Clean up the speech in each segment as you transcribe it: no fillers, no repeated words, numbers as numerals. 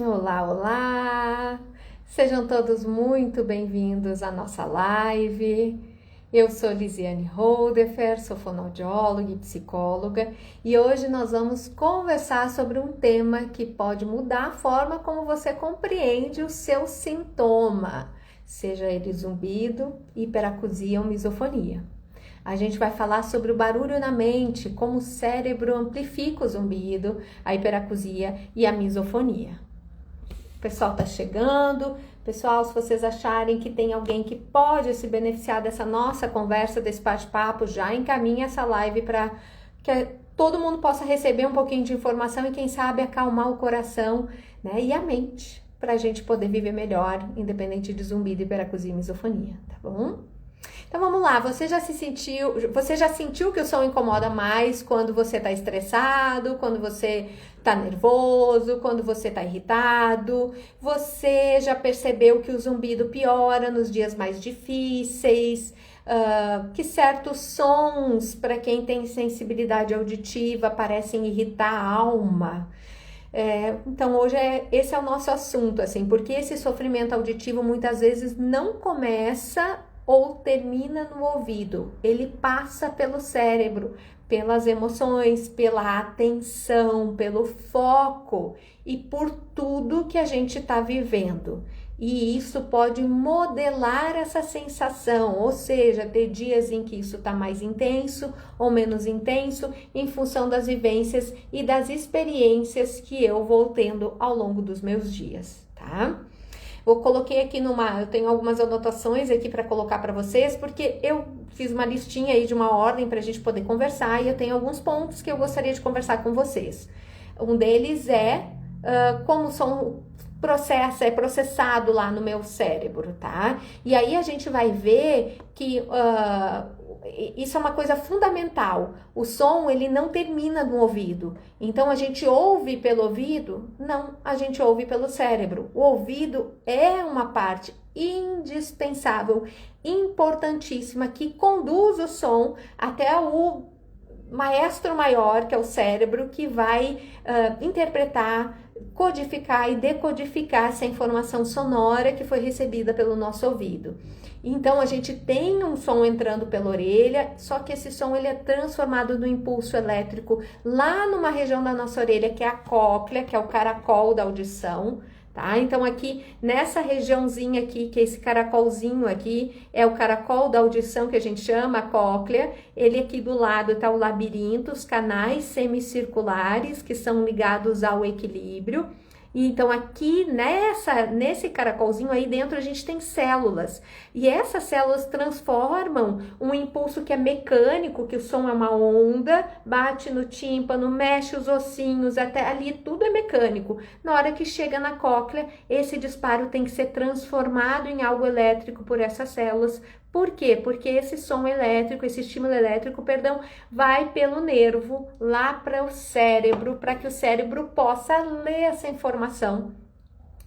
Olá, olá! Sejam todos muito bem-vindos à nossa live. Eu sou Lisiane Holdefer, sou fonoaudióloga e psicóloga, e hoje nós vamos conversar sobre um tema que pode mudar a forma como você compreende o seu sintoma, seja ele zumbido, hiperacusia ou misofonia. A gente vai falar sobre o barulho na mente, como o cérebro amplifica o zumbido, a hiperacusia e a misofonia. O pessoal tá chegando. Pessoal, se vocês acharem que tem alguém que pode se beneficiar dessa nossa conversa, desse bate-papo, já encaminha essa live para que todo mundo possa receber um pouquinho de informação e quem sabe acalmar o coração, né, e a mente, para a gente poder viver melhor, independente de zumbido, hiperacusia e misofonia, tá bom? Então vamos lá, você já sentiu que o som incomoda mais quando você está estressado, quando você está nervoso, quando você está irritado? Você já percebeu que o zumbido piora nos dias mais difíceis? Que certos sons, para quem tem sensibilidade auditiva, parecem irritar a alma? Então hoje esse é o nosso assunto, assim, porque esse sofrimento auditivo muitas vezes não começa ou termina no ouvido, ele passa pelo cérebro, pelas emoções, pela atenção, pelo foco e por tudo que a gente está vivendo. E isso pode modelar essa sensação, ou seja, ter dias em que isso está mais intenso ou menos intenso, em função das vivências e das experiências que eu vou tendo ao longo dos meus dias, tá? Eu coloquei aqui eu tenho algumas anotações aqui para colocar para vocês, porque eu fiz uma listinha aí de uma ordem para a gente poder conversar e eu tenho alguns pontos que eu gostaria de conversar com vocês. Um deles é como é processado lá no meu cérebro, tá? E aí a gente vai ver que isso é uma coisa fundamental. O som, ele não termina no ouvido. Então, a gente ouve pelo ouvido? Não, a gente ouve pelo cérebro. O ouvido é uma parte indispensável, importantíssima, que conduz o som até o maestro maior, que é o cérebro, que vai interpretar, codificar e decodificar essa informação sonora que foi recebida pelo nosso ouvido. Então a gente tem um som entrando pela orelha, só que esse som ele é transformado no impulso elétrico lá numa região da nossa orelha que é a cóclea, que é o caracol da audição. Tá? Então aqui nessa regiãozinha aqui, que é esse caracolzinho aqui, é o caracol da audição que a gente chama, a cóclea. Ele aqui do lado está o labirinto, os canais semicirculares que são ligados ao equilíbrio. E então aqui nesse caracolzinho aí dentro a gente tem células. E essas células transformam um impulso que é mecânico, que o som é uma onda, bate no tímpano, mexe os ossinhos, até ali tudo é mecânico. Na hora que chega na cóclea, esse disparo tem que ser transformado em algo elétrico por essas células. Por quê? Porque esse som elétrico, esse estímulo elétrico, vai pelo nervo lá para o cérebro, para que o cérebro possa ler essa informação.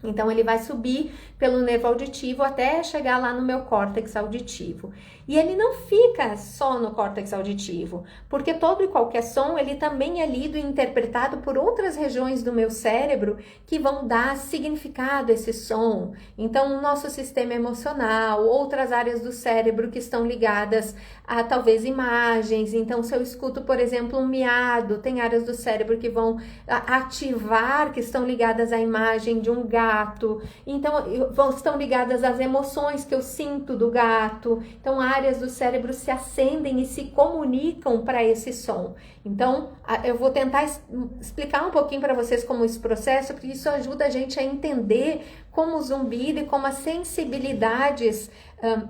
Então, ele vai subir pelo nervo auditivo até chegar lá no meu córtex auditivo. E ele não fica só no córtex auditivo, porque todo e qualquer som, ele também é lido e interpretado por outras regiões do meu cérebro que vão dar significado a esse som. Então, o nosso sistema emocional, outras áreas do cérebro que estão ligadas a talvez imagens. Então, se eu escuto, por exemplo, um miado, tem áreas do cérebro que vão ativar, que estão ligadas à imagem de um gato. Então, estão ligadas às emoções que eu sinto do gato. Então, áreas do cérebro se acendem e se comunicam para esse som. Então, eu vou tentar explicar um pouquinho para vocês como esse processo, porque isso ajuda a gente a entender como o zumbido e como as sensibilidades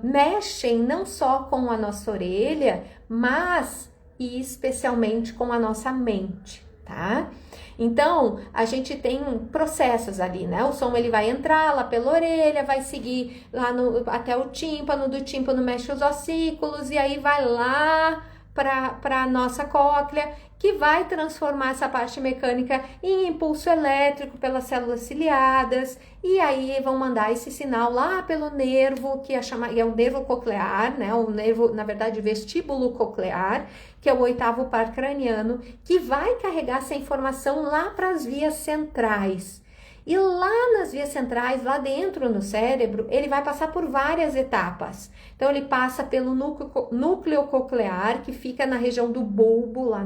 mexem não só com a nossa orelha, mas e especialmente com a nossa mente, tá? Então, a gente tem processos ali, né? O som ele vai entrar lá pela orelha, vai seguir lá até o tímpano, do tímpano mexe os ossículos e aí vai lá para a nossa cóclea, que vai transformar essa parte mecânica em impulso elétrico pelas células ciliadas, e aí vão mandar esse sinal lá pelo nervo, que é o nervo coclear, né? O nervo, na verdade, vestíbulo coclear, que é o oitavo par craniano, que vai carregar essa informação lá para as vias centrais. E lá nas vias centrais, lá dentro no cérebro, ele vai passar por várias etapas. Então, ele passa pelo núcleo coclear, que fica na região do bulbo, lá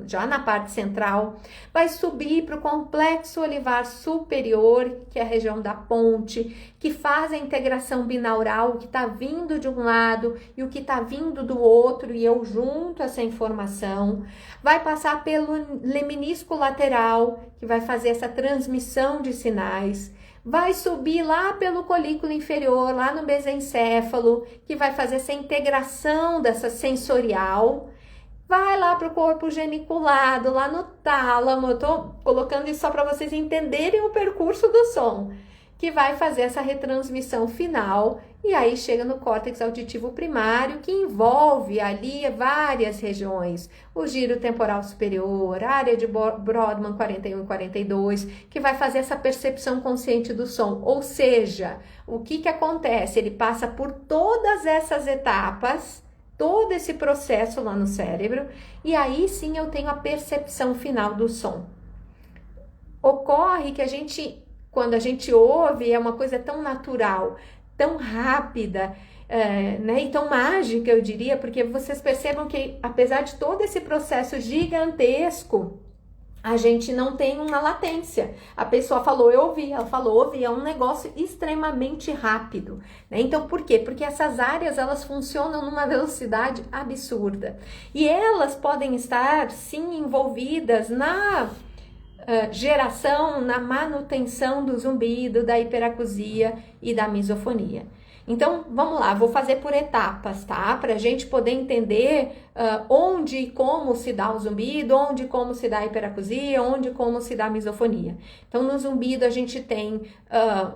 já na parte central. Vai subir para o complexo olivar superior, que é a região da ponte, que faz a integração binaural, o que está vindo de um lado e o que está vindo do outro, e eu junto essa informação. Vai passar pelo leminisco lateral, que vai fazer essa transmissão de sinais. Vai subir lá pelo colículo inferior, lá no mesencéfalo, que vai fazer essa integração dessa sensorial. Vai lá para o corpo geniculado, lá no tálamo. Eu estou colocando isso só para vocês entenderem o percurso do som, que vai fazer essa retransmissão final, e aí chega no córtex auditivo primário, que envolve ali várias regiões, o giro temporal superior, a área de Brodmann 41 e 42, que vai fazer essa percepção consciente do som. Ou seja, o que acontece? Ele passa por todas essas etapas, todo esse processo lá no cérebro, e aí sim eu tenho a percepção final do som. Ocorre que quando a gente ouve, é uma coisa tão natural, tão rápida, né, e tão mágica, eu diria, porque vocês percebam que, apesar de todo esse processo gigantesco, a gente não tem uma latência. A pessoa falou, eu ouvi, ela falou, ouvi, é um negócio extremamente rápido, né? Então, por quê? Porque essas áreas, elas funcionam numa velocidade absurda. E elas podem estar, sim, envolvidas na geração, na manutenção do zumbido, da hiperacusia e da misofonia. Então, vamos lá, vou fazer por etapas, tá? Para a gente poder entender onde e como se dá o zumbido, onde e como se dá a hiperacusia, onde e como se dá a misofonia. Então, no zumbido, a gente tem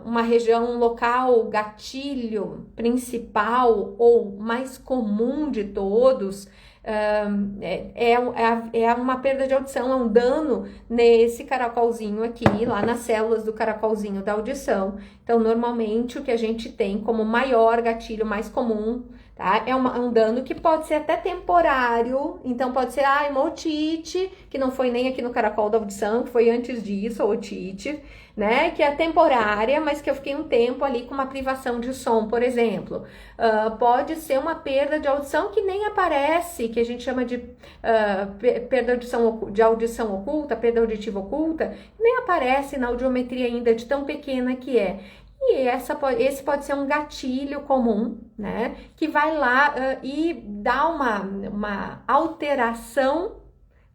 uma região local, gatilho principal ou mais comum de todos, é uma perda de audição, é um dano nesse caracolzinho aqui, lá nas células do caracolzinho da audição. Então, normalmente, o que a gente tem como maior gatilho mais comum, tá? É um dano que pode ser até temporário, então pode ser uma otite, que não foi nem aqui no caracol da audição, que foi antes disso, a otite, né? Que é temporária, mas que eu fiquei um tempo ali com uma privação de som, por exemplo. Pode ser uma perda de audição que nem aparece, que a gente chama de perda de audição oculta, perda auditiva oculta, nem aparece na audiometria ainda, de tão pequena que é. E esse pode ser um gatilho comum, né? Que vai lá e dá uma alteração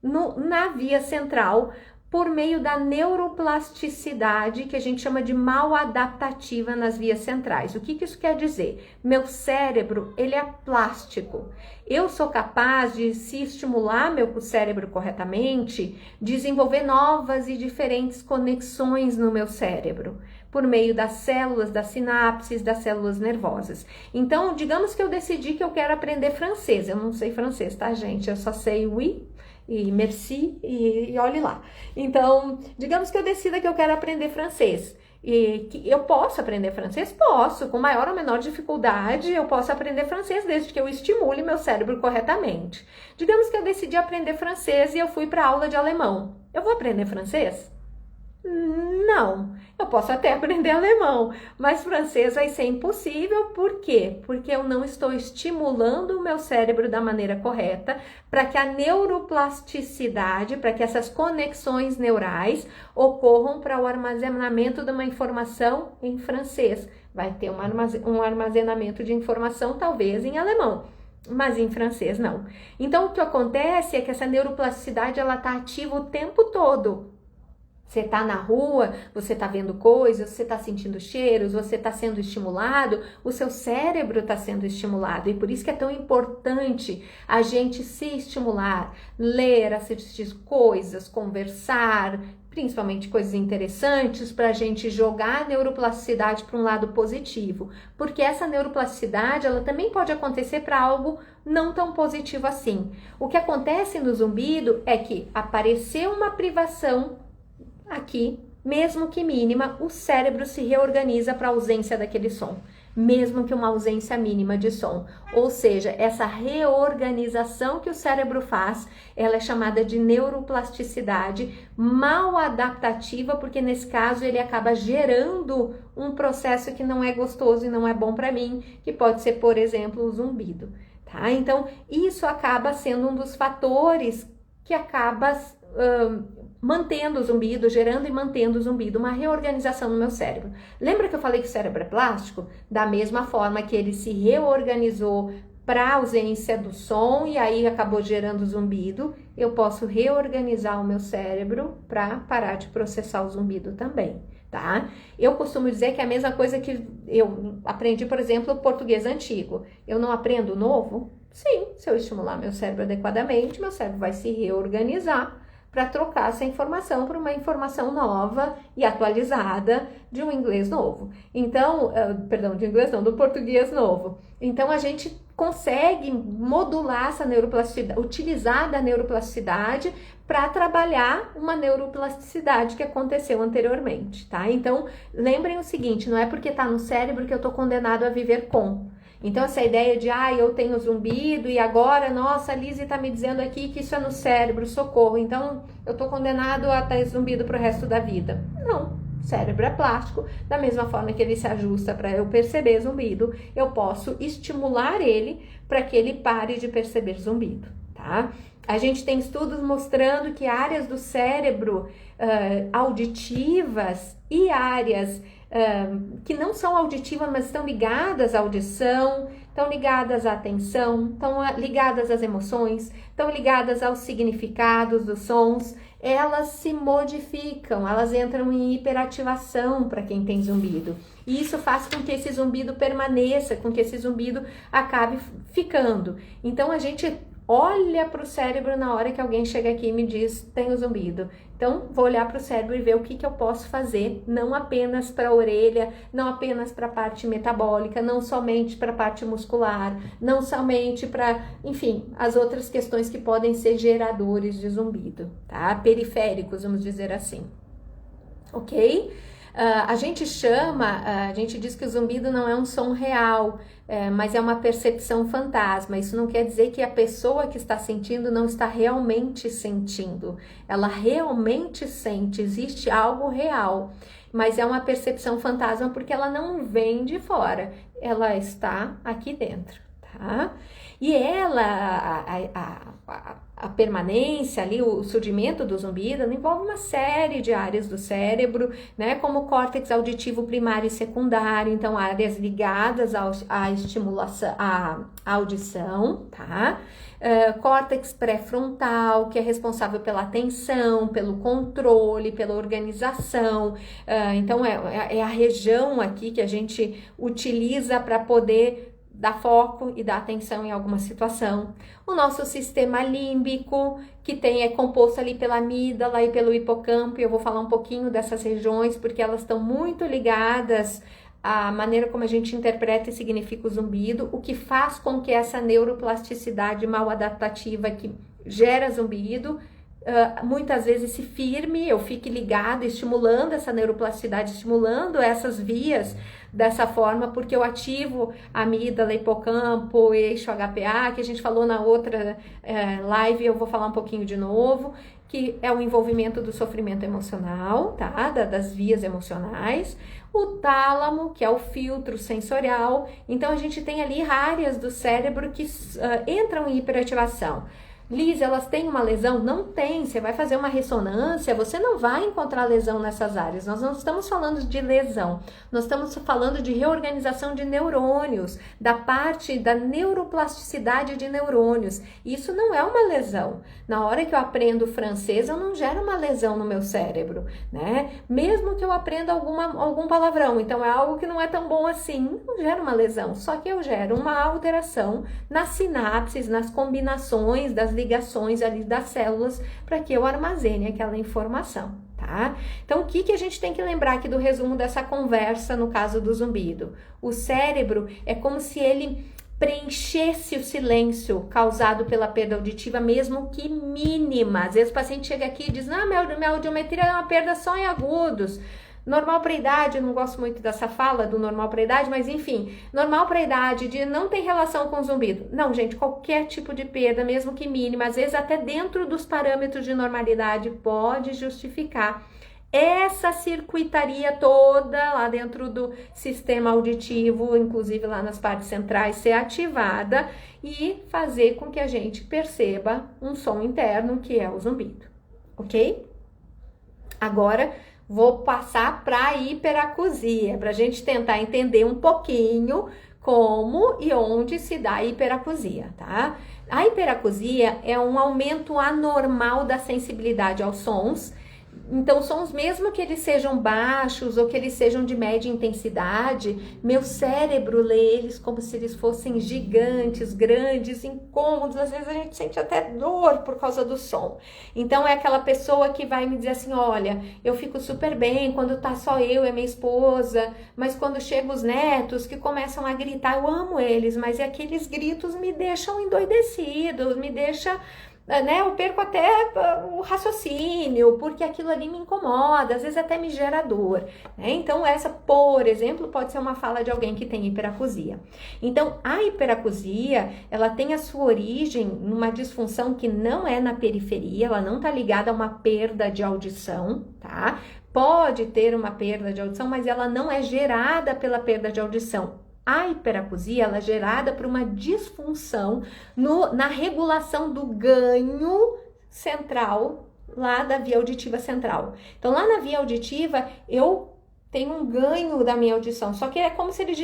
na via central por meio da neuroplasticidade, que a gente chama de maladaptativa nas vias centrais. O que isso quer dizer? Meu cérebro, ele é plástico. Eu sou capaz de, se estimular meu cérebro corretamente, desenvolver novas e diferentes conexões no meu cérebro, por meio das células, das sinapses, das células nervosas. Então, digamos que eu decidi que eu quero aprender francês. Eu não sei francês, tá, gente? Eu só sei oui e merci e olhe lá. Então, digamos que eu decida que eu quero aprender francês. E que eu posso aprender francês? Posso, com maior ou menor dificuldade, eu posso aprender francês desde que eu estimule meu cérebro corretamente. Digamos que eu decidi aprender francês e eu fui para aula de alemão. Eu vou aprender francês? Não, eu posso até aprender alemão, mas francês vai ser impossível. Por quê? Porque eu não estou estimulando o meu cérebro da maneira correta para que a neuroplasticidade, para que essas conexões neurais ocorram para o armazenamento de uma informação em francês. Vai ter um armazenamento de informação talvez em alemão, mas em francês não. Então, o que acontece é que essa neuroplasticidade ela está ativa o tempo todo. Você está na rua, você está vendo coisas, você está sentindo cheiros, você está sendo estimulado, o seu cérebro está sendo estimulado. E por isso que é tão importante a gente se estimular, ler, assistir coisas, conversar, principalmente coisas interessantes, para a gente jogar a neuroplasticidade para um lado positivo. Porque essa neuroplasticidade, ela também pode acontecer para algo não tão positivo assim. O que acontece no zumbido é que apareceu uma privação aqui, mesmo que mínima, o cérebro se reorganiza para a ausência daquele som. mesmo que uma ausência mínima de som. Ou seja, essa reorganização que o cérebro faz, ela é chamada de neuroplasticidade mal adaptativa, porque nesse caso ele acaba gerando um processo que não é gostoso e não é bom para mim, que pode ser, por exemplo, o zumbido. Tá? Então, isso acaba sendo um dos fatores que acaba mantendo o zumbido, gerando e mantendo o zumbido, uma reorganização no meu cérebro. Lembra que eu falei que o cérebro é plástico? Da mesma forma que ele se reorganizou para ausência do som e aí acabou gerando zumbido, eu posso reorganizar o meu cérebro para parar de processar o zumbido também. Tá? Eu costumo dizer que é a mesma coisa que eu aprendi, por exemplo, o português antigo. Eu não aprendo novo? Sim, se eu estimular meu cérebro adequadamente, meu cérebro vai se reorganizar para trocar essa informação por uma informação nova e atualizada de um inglês novo. Então, perdão, de inglês não, do português novo. Então, a gente consegue modular essa neuroplasticidade, utilizar da neuroplasticidade para trabalhar uma neuroplasticidade que aconteceu anteriormente, tá? Então, lembrem o seguinte, não é porque está no cérebro que eu estou condenado a viver com. Então, essa ideia de, eu tenho zumbido e agora, nossa, a Lizzie tá me dizendo aqui que isso é no cérebro, socorro, então eu tô condenado a ter zumbido pro resto da vida. Não, o cérebro é plástico, da mesma forma que ele se ajusta para eu perceber zumbido, eu posso estimular ele para que ele pare de perceber zumbido, tá? A gente tem estudos mostrando que áreas do cérebro auditivas e áreas que não são auditivas, mas estão ligadas à audição, estão ligadas à atenção, estão ligadas às emoções, estão ligadas aos significados dos sons, elas se modificam, elas entram em hiperativação para quem tem zumbido. E isso faz com que esse zumbido permaneça, com que esse zumbido acabe ficando. Então, a gente olha para o cérebro na hora que alguém chega aqui e me diz, tenho zumbido. Então, vou olhar para o cérebro e ver o que eu posso fazer, não apenas para a orelha, não apenas para a parte metabólica, não somente para a parte muscular, não somente para, enfim, as outras questões que podem ser geradores de zumbido, tá? Periféricos, vamos dizer assim. Ok? A gente diz que o zumbido não é um som real, mas é uma percepção fantasma. Isso não quer dizer que a pessoa que está sentindo não está realmente sentindo. Ela realmente sente, existe algo real, mas é uma percepção fantasma porque ela não vem de fora, ela está aqui dentro, tá? E ela, a permanência ali, o surgimento do zumbido envolve uma série de áreas do cérebro, né, como o córtex auditivo primário e secundário, então áreas ligadas à estimulação, à audição, tá? Córtex pré-frontal, que é responsável pela atenção, pelo controle, pela organização, então é a região aqui que a gente utiliza para poder dar foco e dar atenção em alguma situação. O nosso sistema límbico, que é composto ali pela amígdala e pelo hipocampo, e eu vou falar um pouquinho dessas regiões, porque elas estão muito ligadas à maneira como a gente interpreta e significa o zumbido, o que faz com que essa neuroplasticidade mal adaptativa que gera zumbido, muitas vezes se firme, eu fique ligada, estimulando essa neuroplasticidade, estimulando essas vias dessa forma, porque eu ativo a amígdala, hipocampo, eixo HPA, que a gente falou na outra live, eu vou falar um pouquinho de novo, que é o envolvimento do sofrimento emocional, tá? Das vias emocionais. O tálamo, que é o filtro sensorial. Então, a gente tem ali áreas do cérebro que entram em hiperativação. Liz, elas têm uma lesão? Não tem. Você vai fazer uma ressonância, você não vai encontrar lesão nessas áreas. Nós não estamos falando de lesão. Nós estamos falando de reorganização de neurônios, da parte da neuroplasticidade de neurônios. Isso não é uma lesão. Na hora que eu aprendo francês, eu não gero uma lesão no meu cérebro, né? Mesmo que eu aprenda algum palavrão. Então, é algo que não é tão bom assim. Não gera uma lesão. Só que eu gero uma alteração nas sinapses, nas combinações das ligações ali das células para que eu armazene aquela informação, tá? Então, o que a gente tem que lembrar aqui do resumo dessa conversa no caso do zumbido? O cérebro é como se ele preenchesse o silêncio causado pela perda auditiva, mesmo que mínima. Às vezes o paciente chega aqui e diz, minha audiometria é uma perda só em agudos. Normal para a idade, eu não gosto muito dessa fala do normal para a idade, mas enfim, normal para a idade de não tem relação com zumbido. Não, gente, qualquer tipo de perda, mesmo que mínima, às vezes até dentro dos parâmetros de normalidade, pode justificar essa circuitaria toda lá dentro do sistema auditivo, inclusive lá nas partes centrais, ser ativada e fazer com que a gente perceba um som interno que é o zumbido, ok? Agora, vou passar para a hiperacusia, para a gente tentar entender um pouquinho como e onde se dá a hiperacusia, tá? A hiperacusia é um aumento anormal da sensibilidade aos sons. Então, sons mesmo que eles sejam baixos ou que eles sejam de média intensidade, meu cérebro lê eles como se eles fossem gigantes, grandes, incômodos. Às vezes a gente sente até dor por causa do som. Então, é aquela pessoa que vai me dizer assim, olha, eu fico super bem quando tá só eu e minha esposa, mas quando chegam os netos que começam a gritar, eu amo eles, mas aqueles gritos me deixam endoidecidos, me deixam... né, eu perco até o raciocínio, porque aquilo ali me incomoda, às vezes até me gera dor, né? Então essa, por exemplo, pode ser uma fala de alguém que tem hiperacusia. Então a hiperacusia, ela tem a sua origem numa disfunção que não é na periferia, ela não tá ligada a uma perda de audição, tá? Pode ter uma perda de audição, mas ela não é gerada pela perda de audição. A hiperacusia ela é gerada por uma disfunção na regulação do ganho central, lá da via auditiva central. Então, lá na via auditiva, eu tenho um ganho da minha audição, só que é como se ele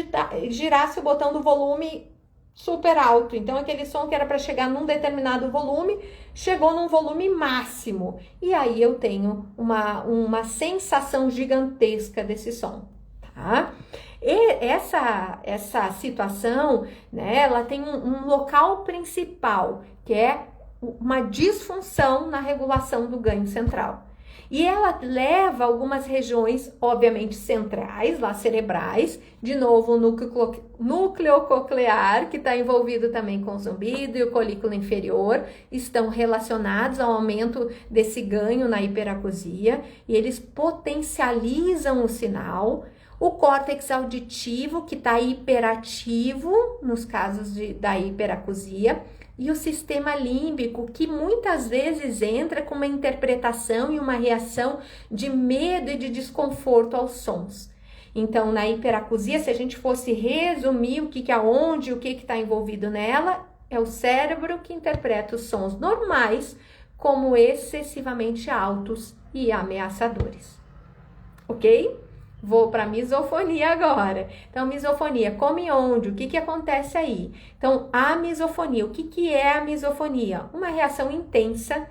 girasse o botão do volume super alto. Então, aquele som que era para chegar num determinado volume, chegou num volume máximo. E aí, eu tenho uma sensação gigantesca desse som, tá? E essa situação, né, ela tem um local principal, que é uma disfunção na regulação do ganho central. E ela leva algumas regiões, obviamente, centrais, lá cerebrais, de novo o núcleo coclear, que está envolvido também com o zumbido, e o colículo inferior, estão relacionados ao aumento desse ganho na hiperacusia, e eles potencializam o sinal. O córtex auditivo, que está hiperativo nos casos da hiperacusia, e o sistema límbico, que muitas vezes entra com uma interpretação e uma reação de medo e de desconforto aos sons. Então, na hiperacusia, se a gente fosse resumir o que está envolvido nela, é o cérebro que interpreta os sons normais como excessivamente altos e ameaçadores. Ok? Vou para a misofonia agora. Então, misofonia, como e onde? O que acontece aí? Então, a misofonia, o que é a misofonia? Uma reação intensa,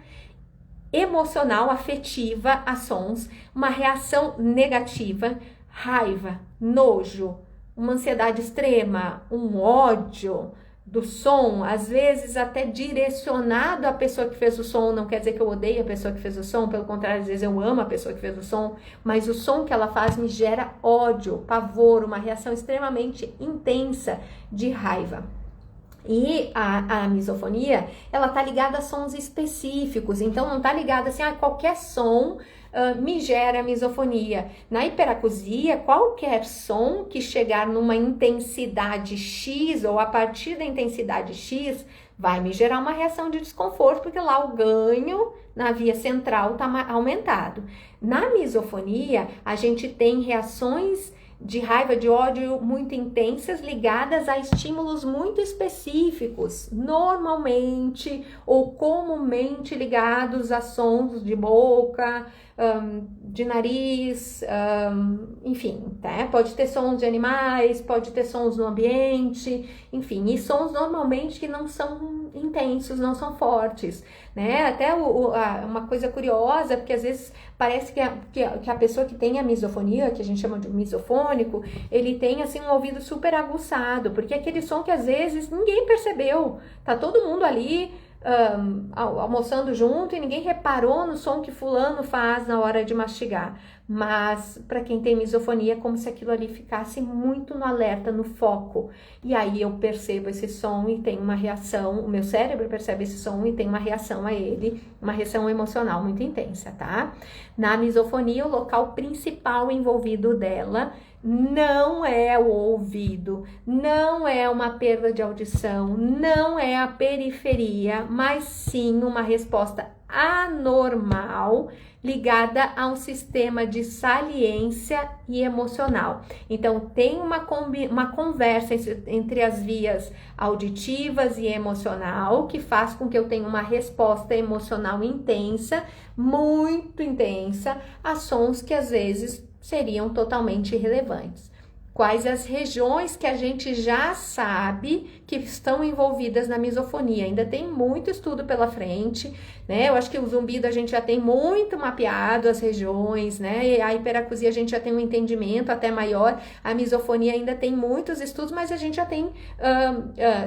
emocional, afetiva a sons, uma reação negativa, raiva, nojo, uma ansiedade extrema, um ódio do som, às vezes até direcionado à pessoa que fez o som. Não quer dizer que eu odeio a pessoa que fez o som, pelo contrário, às vezes eu amo a pessoa que fez o som, mas o som que ela faz me gera ódio, pavor, uma reação extremamente intensa de raiva. E a misofonia, ela tá ligada a sons específicos, então não tá ligada assim, qualquer som me gera misofonia. Na hiperacusia, qualquer som que chegar numa intensidade X ou a partir da intensidade X vai me gerar uma reação de desconforto, porque lá o ganho na via central está aumentado. Na misofonia, a gente tem reações de raiva, de ódio muito intensas, ligadas a estímulos muito específicos, normalmente ou comumente ligados a sons de boca, de nariz, enfim, tá? Pode ter sons de animais, pode ter sons no ambiente, enfim, e sons normalmente que não são intensos, não são fortes, né? Até uma coisa curiosa, porque às vezes parece que a pessoa que tem a misofonia, que a gente chama de misofônico, ele tem assim um ouvido super aguçado, porque é aquele som que às vezes ninguém percebeu, tá todo mundo ali almoçando junto e ninguém reparou no som que fulano faz na hora de mastigar. mas para quem tem misofonia é como se aquilo ali ficasse muito no alerta, no foco. E aí eu percebo esse som e tem uma reação, o meu cérebro percebe esse som e tem uma reação a ele, uma reação emocional muito intensa, tá? Na misofonia, o local principal envolvido dela não é o ouvido, não é uma perda de audição, não é a periferia, mas sim uma resposta anormal ligada a um sistema de saliência e emocional. Então, tem uma conversa entre as vias auditivas e emocional que faz com que eu tenha uma resposta emocional intensa, muito intensa, a sons que às vezes seriam totalmente irrelevantes. Quais as regiões que a gente já sabe que estão envolvidas na misofonia? Ainda tem muito estudo pela frente, né? Eu acho que o zumbido a gente já tem muito mapeado as regiões, né? E a hiperacusia a gente já tem um entendimento até maior. A misofonia ainda tem muitos estudos, mas a gente já tem,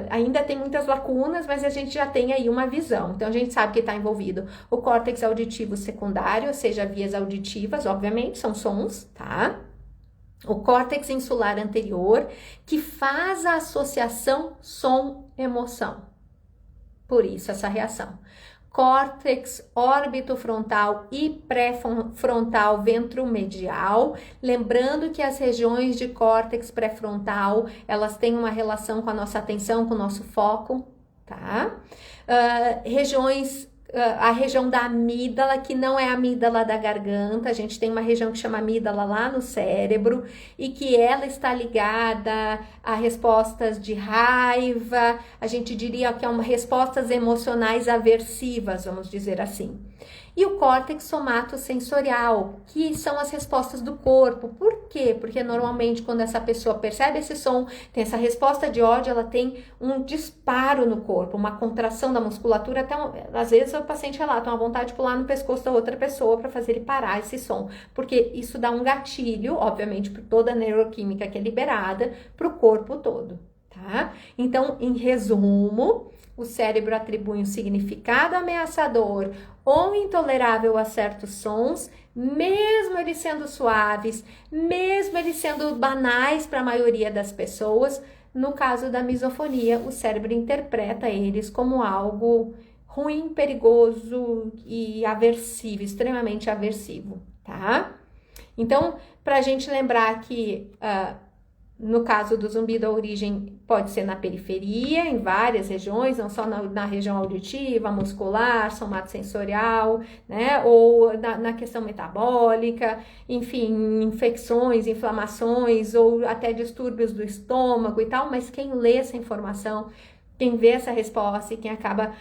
ainda tem muitas lacunas, mas a gente já tem aí uma visão. Então a gente sabe que está envolvido o córtex auditivo secundário, ou seja, vias auditivas, obviamente, são sons, tá? O córtex insular anterior, que faz a associação som-emoção. Por isso, essa reação. Córtex órbito-frontal e pré-frontal ventromedial. Lembrando que as regiões de córtex pré-frontal, elas têm uma relação com a nossa atenção, com o nosso foco, tá? A região da amígdala, que não é a amígdala da garganta, a gente tem uma região que chama amígdala lá no cérebro e que ela está ligada a respostas de raiva, a gente diria que é respostas emocionais aversivas, vamos dizer assim. E o córtex somatosensorial, que são as respostas do corpo. Por quê? Porque normalmente quando essa pessoa percebe esse som, tem essa resposta de ódio, ela tem um disparo no corpo, uma contração da musculatura, até às vezes o paciente relata uma vontade de pular no pescoço da outra pessoa para fazer ele parar esse som, porque isso dá um gatilho, obviamente, por toda a neuroquímica que é liberada para o corpo todo, tá? Então, em resumo, o cérebro atribui um significado ameaçador ou intolerável a certos sons, mesmo eles sendo suaves, mesmo eles sendo banais para a maioria das pessoas. No caso da misofonia, o cérebro interpreta eles como algo ruim, perigoso e aversivo, extremamente aversivo, tá? Então, para a gente lembrar que no caso do zumbido, a origem pode ser na periferia, em várias regiões, não só na região auditiva, muscular, somatosensorial, né? Ou na questão metabólica, enfim, infecções, inflamações, ou até distúrbios do estômago e tal, mas quem lê essa informação, quem vê essa resposta e quem acaba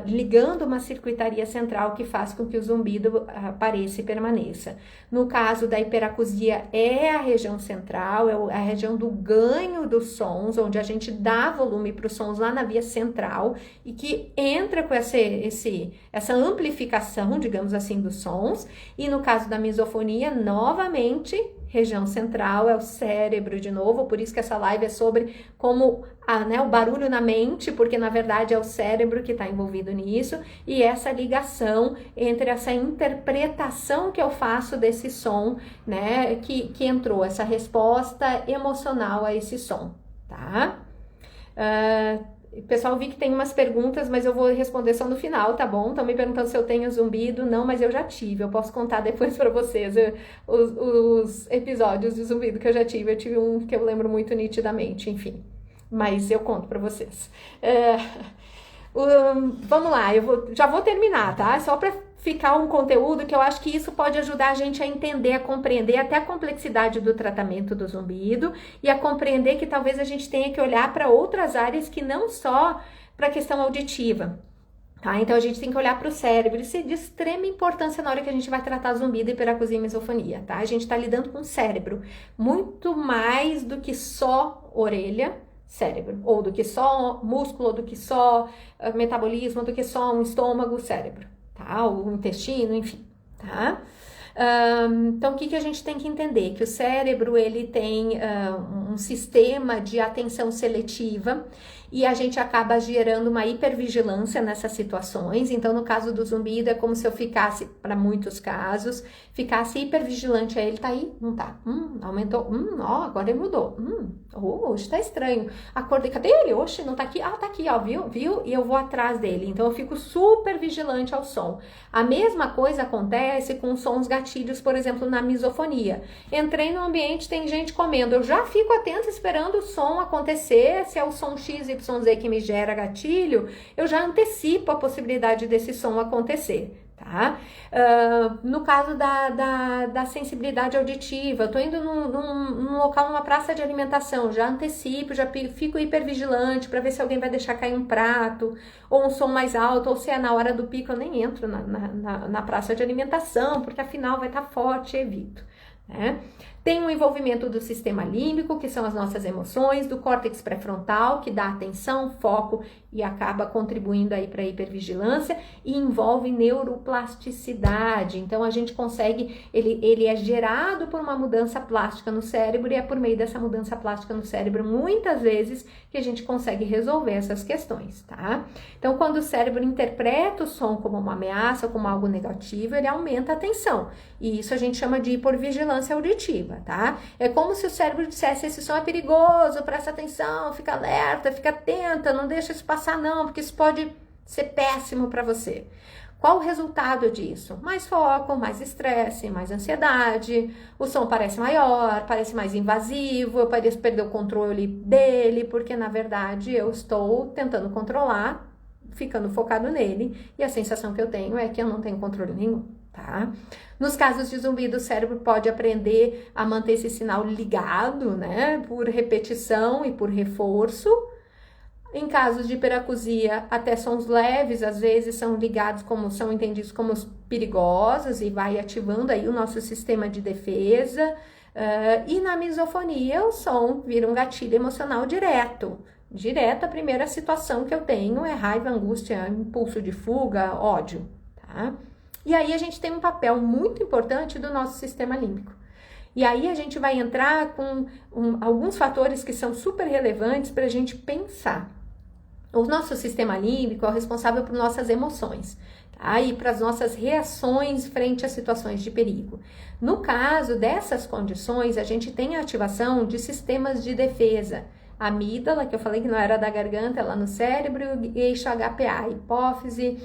ligando uma circuitaria central que faz com que o zumbido apareça e permaneça. No caso da hiperacusia, é a região central, é a região do ganho dos sons, onde a gente dá volume para os sons lá na via central e que entra com essa amplificação, digamos assim, dos sons. E no caso da misofonia, novamente, região central é o cérebro de novo, por isso que essa live é sobre como o barulho na mente, porque na verdade é o cérebro que está envolvido nisso, e essa ligação entre essa interpretação que eu faço desse som, né, que entrou, essa resposta emocional a esse som, tá? Pessoal, vi que tem umas perguntas, mas eu vou responder só no final, tá bom? Estão me perguntando se eu tenho zumbido. Não, mas eu já tive. Eu posso contar depois pra vocês os episódios de zumbido que eu já tive. Eu tive um que eu lembro muito nitidamente, enfim. Mas eu conto pra vocês. Vamos lá, já vou terminar, tá? Só pra ficar um conteúdo que eu acho que isso pode ajudar a gente a entender, a compreender até a complexidade do tratamento do zumbido e a compreender que talvez a gente tenha que olhar para outras áreas que não só para a questão auditiva, tá? Então a gente tem que olhar para o cérebro, isso é de extrema importância na hora que a gente vai tratar zumbido, hiperacusia e misofonia, tá? A gente está lidando com o cérebro, muito mais do que só orelha, cérebro, ou do que só músculo, ou do que só metabolismo, ou do que só um estômago, cérebro. Tá? O intestino, enfim, tá? Então, o que a gente tem que entender? Que o cérebro, ele tem um sistema de atenção seletiva e a gente acaba gerando uma hipervigilância nessas situações. Então, no caso do zumbido, é como se eu ficasse, para muitos casos, ficasse hipervigilante. Aí ele tá aí? Não tá. Aumentou. Ó, agora ele mudou. Hoje tá estranho. Acordei, cadê ele? Oxe, não tá aqui. Ah, tá aqui, ó, viu? E eu vou atrás dele. Então, eu fico super vigilante ao som. A mesma coisa acontece com sons gatilhos, por exemplo, na misofonia. Entrei no ambiente, tem gente comendo. Eu já fico atenta esperando o som acontecer. Se é o som XYZ que me gera gatilho, eu já antecipo a possibilidade desse som acontecer. Tá? No caso da sensibilidade auditiva, eu tô indo num local, numa praça de alimentação, já antecipo, já fico hipervigilante para ver se alguém vai deixar cair um prato, ou um som mais alto, ou se é na hora do pico, eu nem entro na praça de alimentação, porque afinal vai estar forte, evito. Né? Tem o envolvimento do sistema límbico, que são as nossas emoções, do córtex pré-frontal, que dá atenção, foco e acaba contribuindo aí para a hipervigilância, e envolve neuroplasticidade. Então a gente consegue, ele é gerado por uma mudança plástica no cérebro, e é por meio dessa mudança plástica no cérebro, muitas vezes, que a gente consegue resolver essas questões, tá? Então, quando o cérebro interpreta o som como uma ameaça, como algo negativo, ele aumenta a atenção, e isso a gente chama de hipervigilância auditiva. Tá? É como se o cérebro dissesse: esse som é perigoso, presta atenção, fica alerta, fica atenta, não deixa isso passar não, porque isso pode ser péssimo para você. Qual o resultado disso? Mais foco, mais estresse, mais ansiedade, o som parece maior, parece mais invasivo, eu pareço perder o controle dele, porque na verdade eu estou tentando controlar, ficando focado nele, e a sensação que eu tenho é que eu não tenho controle nenhum. Tá? Nos casos de zumbido, o cérebro pode aprender a manter esse sinal ligado, né, por repetição e por reforço. Em casos de hiperacusia, até sons leves, às vezes, são ligados são entendidos como perigosos e vai ativando aí o nosso sistema de defesa. E na misofonia, o som vira um gatilho emocional direto. A primeira situação que eu tenho é raiva, angústia, impulso de fuga, ódio, tá? E aí a gente tem um papel muito importante do nosso sistema límbico. E aí a gente vai entrar com alguns fatores que são super relevantes para a gente pensar. O nosso sistema límbico é o responsável por nossas emoções, tá? E para as nossas reações frente a situações de perigo. No caso dessas condições, a gente tem a ativação de sistemas de defesa. A amígdala, que eu falei que não era da garganta, é lá no cérebro, e eixo HPA, hipófise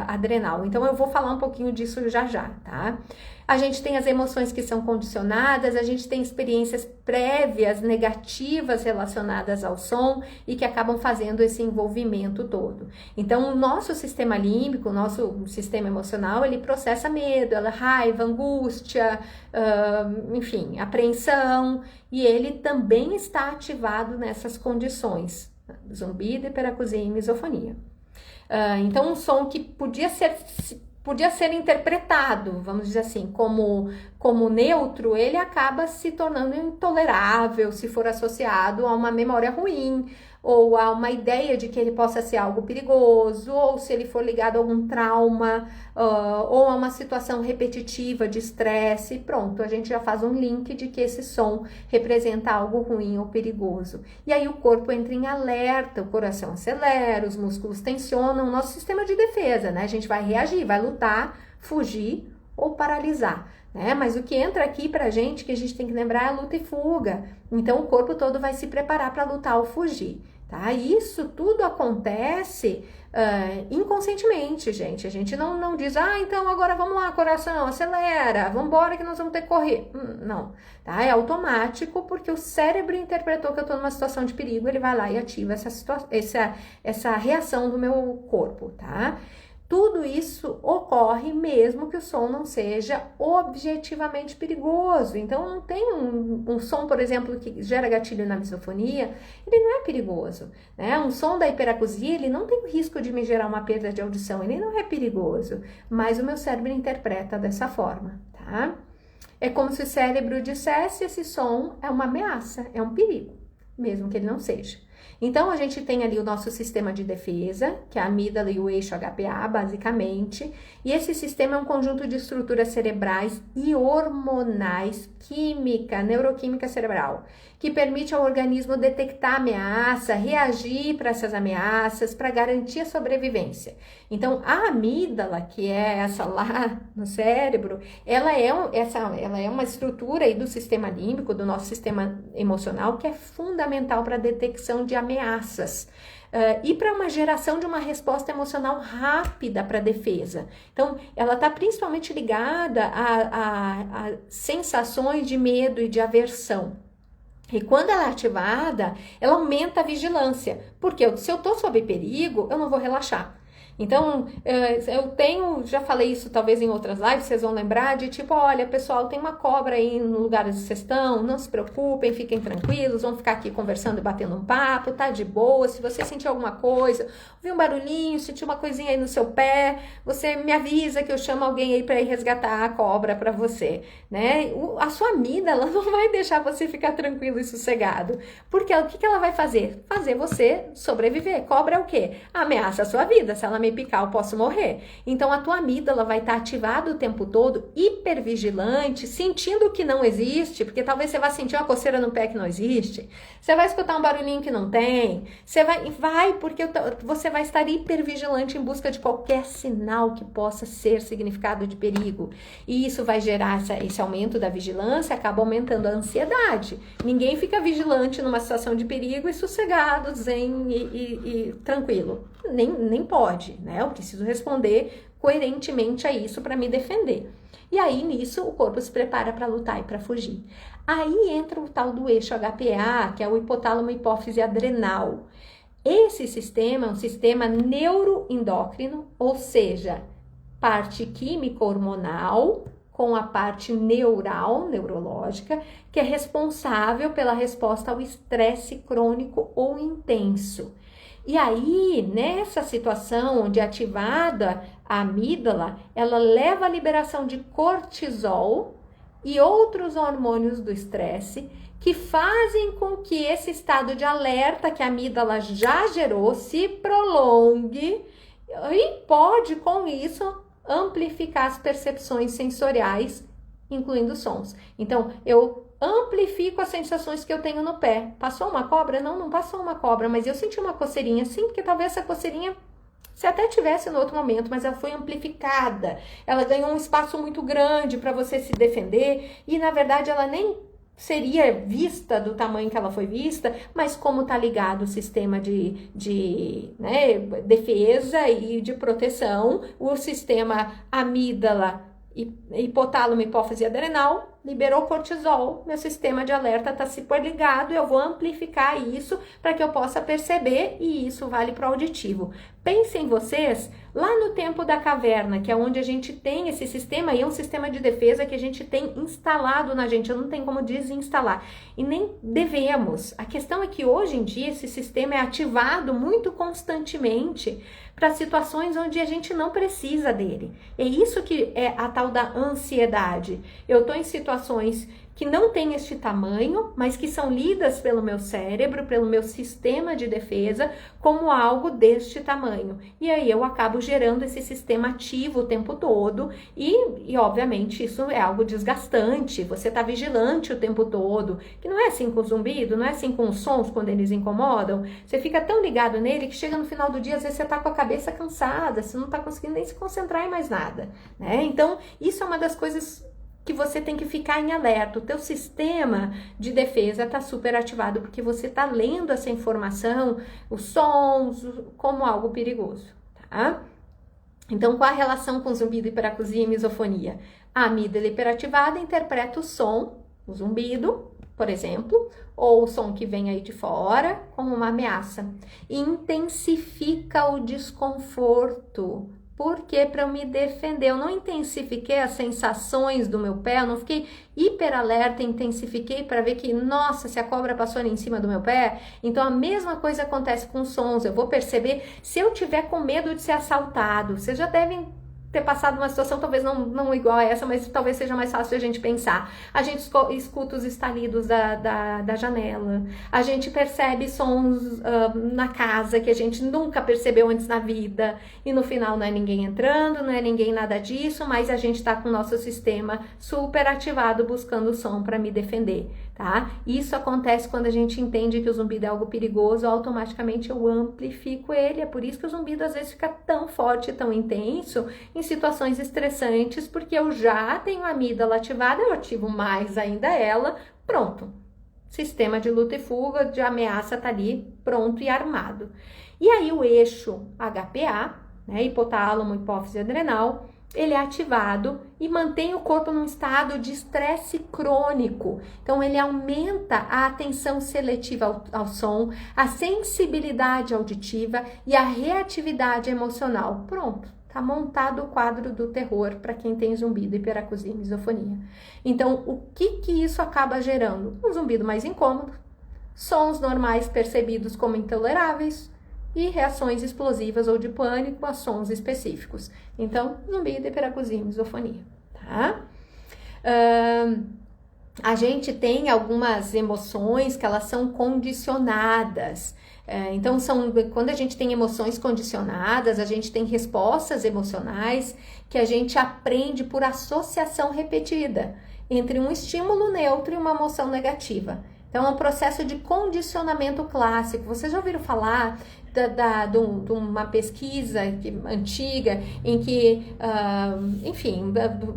adrenal. Então, eu vou falar um pouquinho disso já, tá? A gente tem as emoções que são condicionadas, a gente tem experiências prévias negativas relacionadas ao som e que acabam fazendo esse envolvimento todo. Então, o nosso sistema límbico, o nosso sistema emocional, ele processa medo, raiva, angústia, enfim, apreensão, e ele também está ativado nessas condições: zumbido, hiperacusia e misofonia. Então, um som que podia ser interpretado, vamos dizer assim, como neutro, ele acaba se tornando intolerável se for associado a uma memória ruim, ou a uma ideia de que ele possa ser algo perigoso, ou se ele for ligado a algum trauma, ou a uma situação repetitiva de estresse. Pronto, a gente já faz um link de que esse som representa algo ruim ou perigoso. E aí o corpo entra em alerta, o coração acelera, os músculos tensionam, o nosso sistema de defesa, né? A gente vai reagir, vai lutar, fugir ou paralisar, né? Mas o que entra aqui pra gente, que a gente tem que lembrar, é a luta e fuga. Então o corpo todo vai se preparar para lutar ou fugir, tá? Isso tudo acontece inconscientemente, gente. A gente não diz: então agora vamos lá, coração, acelera, vamos embora que nós vamos ter que correr. Não, tá? É automático, porque o cérebro interpretou que eu tô numa situação de perigo, ele vai lá e ativa essa reação do meu corpo, tá? Tudo isso ocorre mesmo que o som não seja objetivamente perigoso. Então, não tem um som, por exemplo, que gera gatilho na misofonia, ele não é perigoso, né? Um som da hiperacusia, ele não tem o risco de me gerar uma perda de audição, ele não é perigoso, mas o meu cérebro interpreta dessa forma, tá? É como se o cérebro dissesse: esse som é uma ameaça, é um perigo, mesmo que ele não seja. Então, a gente tem ali o nosso sistema de defesa, que é a amígdala e o eixo HPA, basicamente. E esse sistema é um conjunto de estruturas cerebrais e hormonais, química, neuroquímica cerebral, que permite ao organismo detectar ameaça, reagir para essas ameaças, para garantir a sobrevivência. Então, a amígdala, que é essa lá no cérebro, ela é uma estrutura aí do sistema límbico, do nosso sistema emocional, que é fundamental para a detecção de ameaças. E para uma geração de uma resposta emocional rápida para a defesa. Então, ela está principalmente ligada a sensações de medo e de aversão. E quando ela é ativada, ela aumenta a vigilância, porque se eu estou sob perigo, eu não vou relaxar. Então, já falei isso talvez em outras lives, vocês vão lembrar de tipo, olha pessoal, tem uma cobra aí no lugar onde vocês estão, não se preocupem, fiquem tranquilos, vamos ficar aqui conversando e batendo um papo, tá de boa. Se você sentir alguma coisa, ouvir um barulhinho, sentir uma coisinha aí no seu pé, você me avisa que eu chamo alguém aí para ir resgatar a cobra para você, né? A sua amígdala não vai deixar você ficar tranquilo e sossegado, porque o que ela vai fazer? Fazer você sobreviver. Cobra é o quê? Ameaça a sua vida, se ela me picar, eu posso morrer. Então, a tua amígdala vai estar ativada o tempo todo, hipervigilante, sentindo que não existe, porque talvez você vá sentir uma coceira no pé que não existe, você vai escutar um barulhinho que não tem, porque você vai estar hipervigilante em busca de qualquer sinal que possa ser significado de perigo. E isso vai gerar esse aumento da vigilância, acaba aumentando a ansiedade. Ninguém fica vigilante numa situação de perigo e sossegado, zen e tranquilo. Nem pode, né? Eu preciso responder coerentemente a isso para me defender. E aí, nisso, o corpo se prepara para lutar e para fugir. Aí entra o tal do eixo HPA, que é o hipotálamo hipófise adrenal. Esse sistema é um sistema neuroendócrino, ou seja, parte química hormonal com a parte neural, neurológica, que é responsável pela resposta ao estresse crônico ou intenso. E aí, nessa situação onde é ativada a amígdala, ela leva à liberação de cortisol e outros hormônios do estresse que fazem com que esse estado de alerta que a amígdala já gerou se prolongue e pode, com isso, amplificar as percepções sensoriais, incluindo sons. Então, eu amplifico as sensações que eu tenho no pé. Passou uma cobra? Não passou uma cobra, mas eu senti uma coceirinha, sim, porque talvez essa coceirinha você até tivesse no outro momento, mas ela foi amplificada. Ela ganhou um espaço muito grande para você se defender e, na verdade, ela nem seria vista do tamanho que ela foi vista, mas como está ligado o sistema de defesa e de proteção, o sistema amígdala, hipotálamo, hipófise adrenal, liberou cortisol, meu sistema de alerta está super ligado, eu vou amplificar isso para que eu possa perceber, e isso vale para o auditivo. Pensem vocês, lá no tempo da caverna, que é onde a gente tem esse sistema, e é um sistema de defesa que a gente tem instalado na gente, não tem como desinstalar, e nem devemos. A questão é que hoje em dia esse sistema é ativado muito constantemente para situações onde a gente não precisa dele. É isso que é a tal da ansiedade. Eu estou em situações que não têm este tamanho, mas que são lidas pelo meu cérebro, pelo meu sistema de defesa, como algo deste tamanho. E aí eu acabo gerando esse sistema ativo o tempo todo e obviamente, isso é algo desgastante. Você está vigilante o tempo todo, que não é assim com o zumbido, não é assim com os sons quando eles incomodam. Você fica tão ligado nele que chega no final do dia, às vezes você está com a cabeça cansada, você não está conseguindo nem se concentrar em mais nada, né? Então, isso é uma das coisas que você tem que ficar em alerta. O teu sistema de defesa está super ativado porque você está lendo essa informação, os sons, como algo perigoso, tá? Então, qual a relação com zumbido, hiperacusia e misofonia? A amígdala hiperativada interpreta o som, o zumbido, por exemplo, ou o som que vem aí de fora, como uma ameaça. Intensifica o desconforto. Porque para eu me defender, eu não intensifiquei as sensações do meu pé, eu não fiquei hiper alerta, intensifiquei para ver que, nossa, se a cobra passou ali em cima do meu pé. Então a mesma coisa acontece com sons, eu vou perceber se eu tiver com medo de ser assaltado. Vocês já devem ter passado uma situação talvez não igual a essa, mas talvez seja mais fácil a gente pensar. A gente escuta os estalidos da janela, a gente percebe sons na casa que a gente nunca percebeu antes na vida, e no final não é ninguém entrando, não é ninguém nada disso, mas a gente tá com o nosso sistema super ativado buscando som para me defender, tá? Isso acontece quando a gente entende que o zumbido é algo perigoso, automaticamente eu amplifico ele. É por isso que o zumbido às vezes fica tão forte, tão intenso em situações estressantes, porque eu já tenho a amígdala ativada, eu ativo mais ainda ela, pronto. Sistema de luta e fuga, de ameaça tá ali, pronto e armado. E aí o eixo HPA, né, hipotálamo, hipófise adrenal, ele é ativado e mantém o corpo num estado de estresse crônico. Então, ele aumenta a atenção seletiva ao som, a sensibilidade auditiva e a reatividade emocional. Pronto, tá montado o quadro do terror para quem tem zumbido, hiperacusia e misofonia. Então, o que isso acaba gerando? Um zumbido mais incômodo, sons normais percebidos como intoleráveis, e reações explosivas ou de pânico a sons específicos. Então, zumbido, hiperacusia e misofonia, tá? A gente tem algumas emoções que elas são condicionadas. Então, quando a gente tem emoções condicionadas, a gente tem respostas emocionais que a gente aprende por associação repetida entre um estímulo neutro e uma emoção negativa. Então, é um processo de condicionamento clássico. Vocês já ouviram falar de uma pesquisa antiga em que, enfim,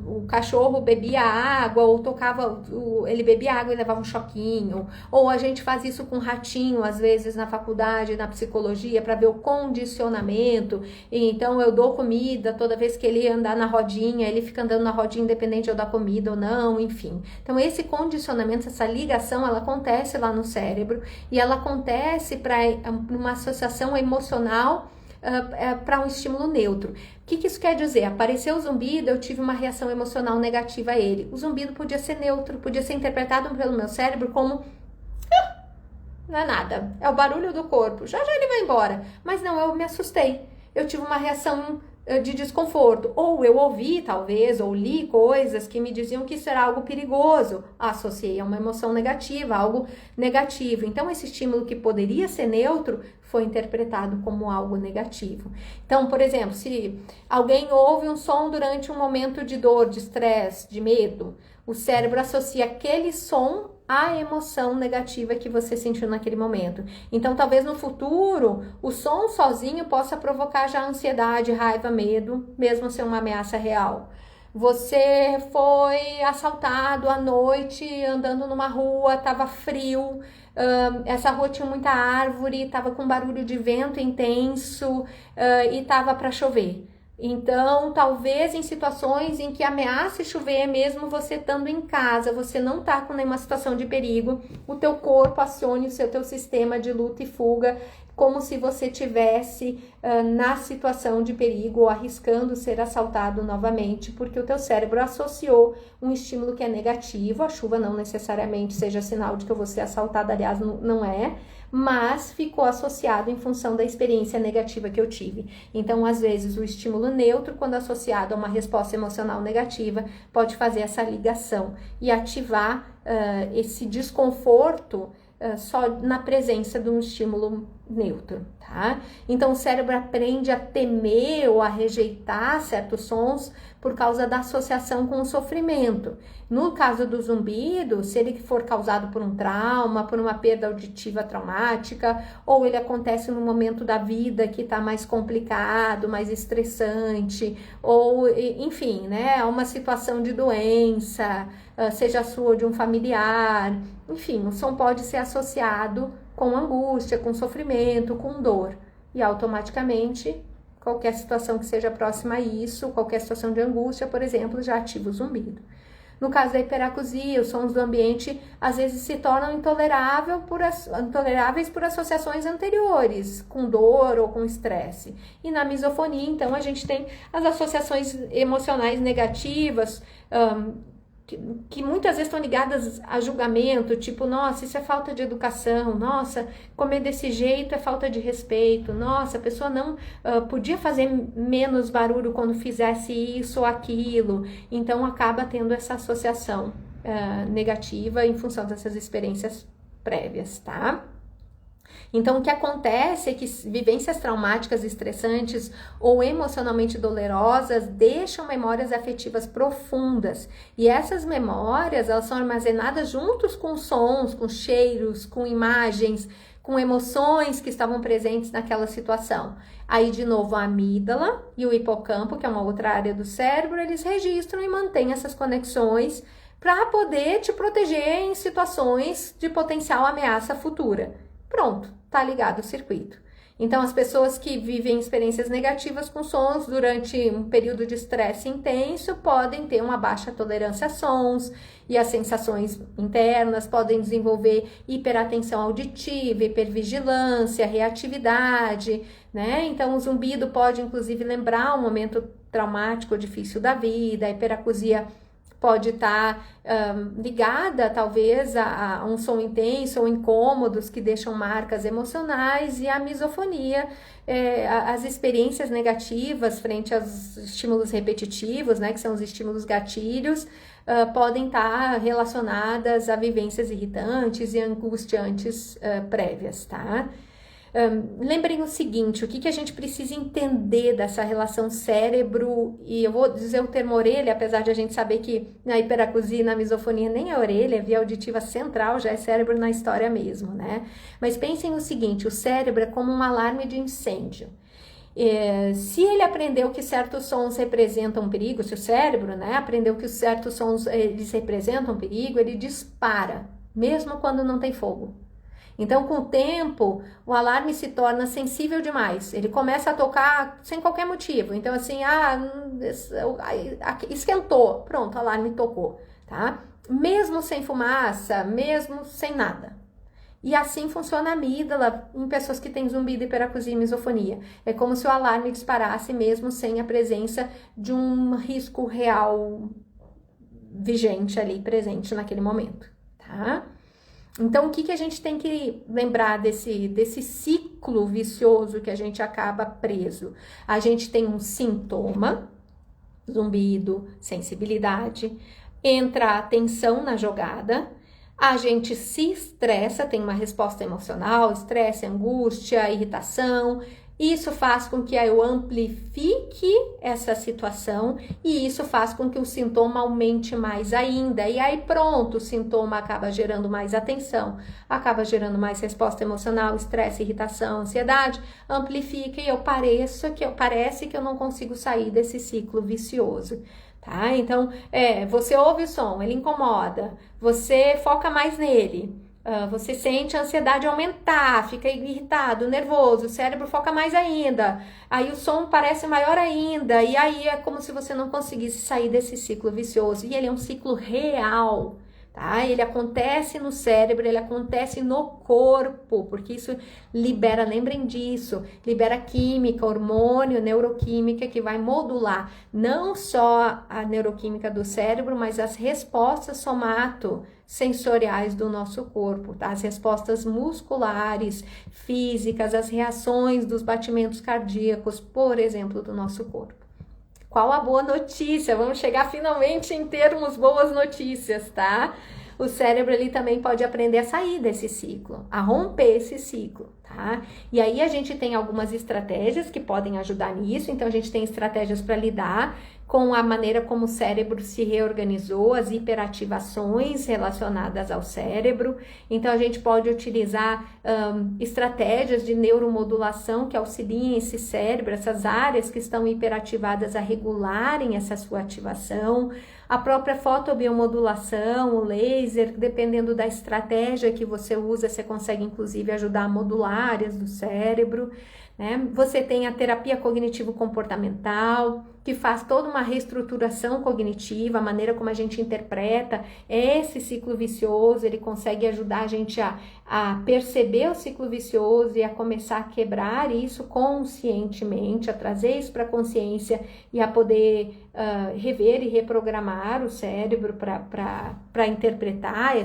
o cachorro bebia água ou ele bebia água e levava um choquinho, ou a gente faz isso com ratinho, às vezes na faculdade, na psicologia, para ver o condicionamento. E então eu dou comida toda vez que ele andar na rodinha, ele fica andando na rodinha independente de eu dar comida ou não, enfim. Então esse condicionamento, essa ligação, ela acontece lá no cérebro e ela acontece para uma associação emocional para um estímulo neutro. O que isso quer dizer? Apareceu o zumbido, eu tive uma reação emocional negativa a ele. O zumbido podia ser neutro, podia ser interpretado pelo meu cérebro como não é nada, é o barulho do corpo, já ele vai embora. Mas não, eu me assustei, eu tive uma reação de desconforto, ou eu ouvi talvez, ou li coisas que me diziam que isso era algo perigoso, associei a uma emoção negativa, algo negativo. Então esse estímulo que poderia ser neutro foi interpretado como algo negativo. Então, por exemplo, se alguém ouve um som durante um momento de dor, de estresse, de medo, o cérebro associa aquele som à emoção negativa que você sentiu naquele momento. Então, talvez no futuro, o som sozinho possa provocar já ansiedade, raiva, medo, mesmo ser uma ameaça real. Você foi assaltado à noite, andando numa rua, estava frio, essa rua tinha muita árvore, estava com barulho de vento intenso e estava para chover. Então, talvez em situações em que ameace chover, mesmo você estando em casa, você não está com nenhuma situação de perigo, o teu corpo acione o teu sistema de luta e fuga, como se você tivesse na situação de perigo ou arriscando ser assaltado novamente, porque o teu cérebro associou um estímulo que é negativo. A chuva não necessariamente seja sinal de que eu vou ser assaltada, aliás, não é, mas ficou associado em função da experiência negativa que eu tive. Então, às vezes, o estímulo neutro, quando associado a uma resposta emocional negativa, pode fazer essa ligação e ativar esse desconforto só na presença de um estímulo neutro, tá? Então o cérebro aprende a temer ou a rejeitar certos sons por causa da associação com o sofrimento. No caso do zumbido, se ele for causado por um trauma, por uma perda auditiva traumática, ou ele acontece num momento da vida que está mais complicado, mais estressante, ou enfim, né, uma situação de doença, seja a sua ou de um familiar, enfim, o som pode ser associado com angústia, com sofrimento, com dor, e automaticamente qualquer situação que seja próxima a isso, qualquer situação de angústia, por exemplo, já ativa o zumbido. No caso da hiperacusia, os sons do ambiente às vezes se tornam intoleráveis por associações anteriores, com dor ou com estresse. E na misofonia, então, a gente tem as associações emocionais negativas, que muitas vezes estão ligadas a julgamento, tipo, nossa, isso é falta de educação, nossa, comer desse jeito é falta de respeito, nossa, a pessoa não podia fazer menos barulho quando fizesse isso ou aquilo, então acaba tendo essa associação negativa em função dessas experiências prévias, tá? Então, o que acontece é que vivências traumáticas, estressantes ou emocionalmente dolorosas deixam memórias afetivas profundas. E essas memórias, elas são armazenadas juntos com sons, com cheiros, com imagens, com emoções que estavam presentes naquela situação. Aí, de novo, a amígdala e o hipocampo, que é uma outra área do cérebro, eles registram e mantêm essas conexões para poder te proteger em situações de potencial ameaça futura. Pronto, tá ligado o circuito. Então, as pessoas que vivem experiências negativas com sons durante um período de estresse intenso podem ter uma baixa tolerância a sons e as sensações internas, podem desenvolver hiperatenção auditiva, hipervigilância, reatividade, né? Então, o zumbido pode, inclusive, lembrar um momento traumático difícil da vida, a hiperacusia pode estar ligada, talvez, a um som intenso ou incômodos que deixam marcas emocionais, e a misofonia, as experiências negativas frente aos estímulos repetitivos, né, que são os estímulos gatilhos, podem estar relacionadas a vivências irritantes e angustiantes prévias, tá? Lembrem o seguinte, o que a gente precisa entender dessa relação cérebro, e eu vou dizer o termo orelha, apesar de a gente saber que na hiperacusia e na misofonia nem é orelha, é via auditiva central, já é cérebro na história mesmo, né? Mas pensem o seguinte, o cérebro é como um alarme de incêndio. Se ele aprendeu que certos sons representam perigo, se o cérebro, né, aprendeu que certos sons eles representam perigo, ele dispara, mesmo quando não tem fogo. Então, com o tempo, o alarme se torna sensível demais. Ele começa a tocar sem qualquer motivo. Então, assim, esquentou. Pronto, o alarme tocou, tá? Mesmo sem fumaça, mesmo sem nada. E assim funciona a amígdala em pessoas que têm zumbido, hiperacusia e misofonia. É como se o alarme disparasse mesmo sem a presença de um risco real vigente ali, presente naquele momento, tá? Então, o que a gente tem que lembrar desse ciclo vicioso que a gente acaba preso? A gente tem um sintoma, zumbido, sensibilidade, entra a atenção na jogada, a gente se estressa, tem uma resposta emocional, estresse, angústia, irritação. Isso faz com que eu amplifique essa situação e isso faz com que o sintoma aumente mais ainda. E aí pronto, o sintoma acaba gerando mais atenção, acaba gerando mais resposta emocional, estresse, irritação, ansiedade, amplifica e parece que eu não consigo sair desse ciclo vicioso. Tá? Então, você ouve o som, ele incomoda, você foca mais nele. Você sente a ansiedade aumentar, fica irritado, nervoso, o cérebro foca mais ainda, aí o som parece maior ainda, e aí é como se você não conseguisse sair desse ciclo vicioso, e ele é um ciclo real, tá? Ele acontece no cérebro, ele acontece no corpo, porque isso libera, lembrem disso, libera química, hormônio, neuroquímica, que vai modular não só a neuroquímica do cérebro, mas as respostas somatosensoriais do nosso corpo, tá? As respostas musculares, físicas, as reações dos batimentos cardíacos, por exemplo, do nosso corpo. Qual a boa notícia? Vamos chegar finalmente em termos boas notícias, tá? O cérebro ele também pode aprender a sair desse ciclo, a romper esse ciclo, tá? E aí a gente tem algumas estratégias que podem ajudar nisso. Então a gente tem estratégias para lidar com a maneira como o cérebro se reorganizou, as hiperativações relacionadas ao cérebro. Então a gente pode utilizar estratégias de neuromodulação que auxiliem esse cérebro, essas áreas que estão hiperativadas, a regularem essa sua ativação. A própria fotobiomodulação, o laser, dependendo da estratégia que você usa, você consegue inclusive ajudar a modular áreas do cérebro, né? Você tem a terapia cognitivo-comportamental, que faz toda uma reestruturação cognitiva, a maneira como a gente interpreta esse ciclo vicioso. Ele consegue ajudar a gente a perceber o ciclo vicioso e a começar a quebrar isso conscientemente, a trazer isso para a consciência e a poder rever e reprogramar o cérebro para interpretar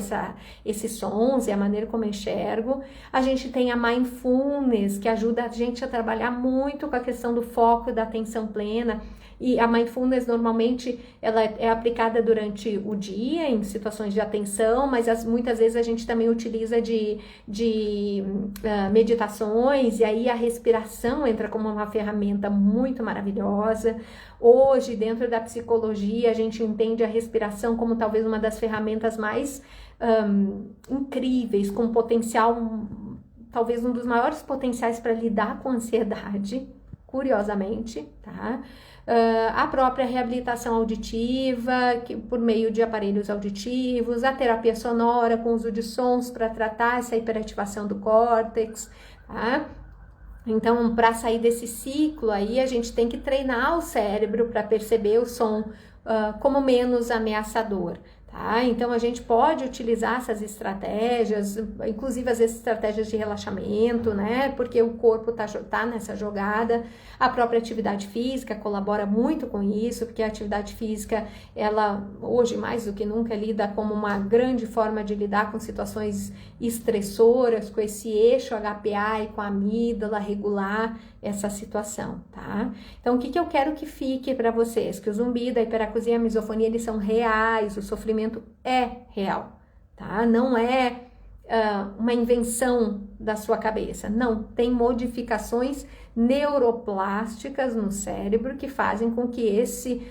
esses sons e a maneira como eu enxergo. A gente tem a mindfulness, que ajuda a gente a trabalhar muito com a questão do foco e da atenção plena. E a mindfulness, normalmente, ela é aplicada durante o dia, em situações de atenção, mas muitas vezes a gente também utiliza de meditações, e aí a respiração entra como uma ferramenta muito maravilhosa. Hoje, dentro da psicologia, a gente entende a respiração como talvez uma das ferramentas mais incríveis, com potencial, talvez um dos maiores potenciais para lidar com a ansiedade, curiosamente, tá? A própria reabilitação auditiva, por meio de aparelhos auditivos, a terapia sonora com uso de sons para tratar essa hiperativação do córtex, tá? Então, para sair desse ciclo aí, a gente tem que treinar o cérebro para perceber o som como menos ameaçador. Tá? Então, a gente pode utilizar essas estratégias, inclusive as estratégias de relaxamento, né? Porque o corpo tá nessa jogada. A própria atividade física colabora muito com isso, porque a atividade física, ela, hoje mais do que nunca, lida como uma grande forma de lidar com situações estressoras, com esse eixo HPA e com a amígdala, regular essa situação, tá? Então, o que eu quero que fique para vocês? Que o zumbido, a hiperacusia e a misofonia, eles são reais, o sofrimento é real, tá? Não é uma invenção da sua cabeça, não, tem modificações neuroplásticas no cérebro que fazem com que esse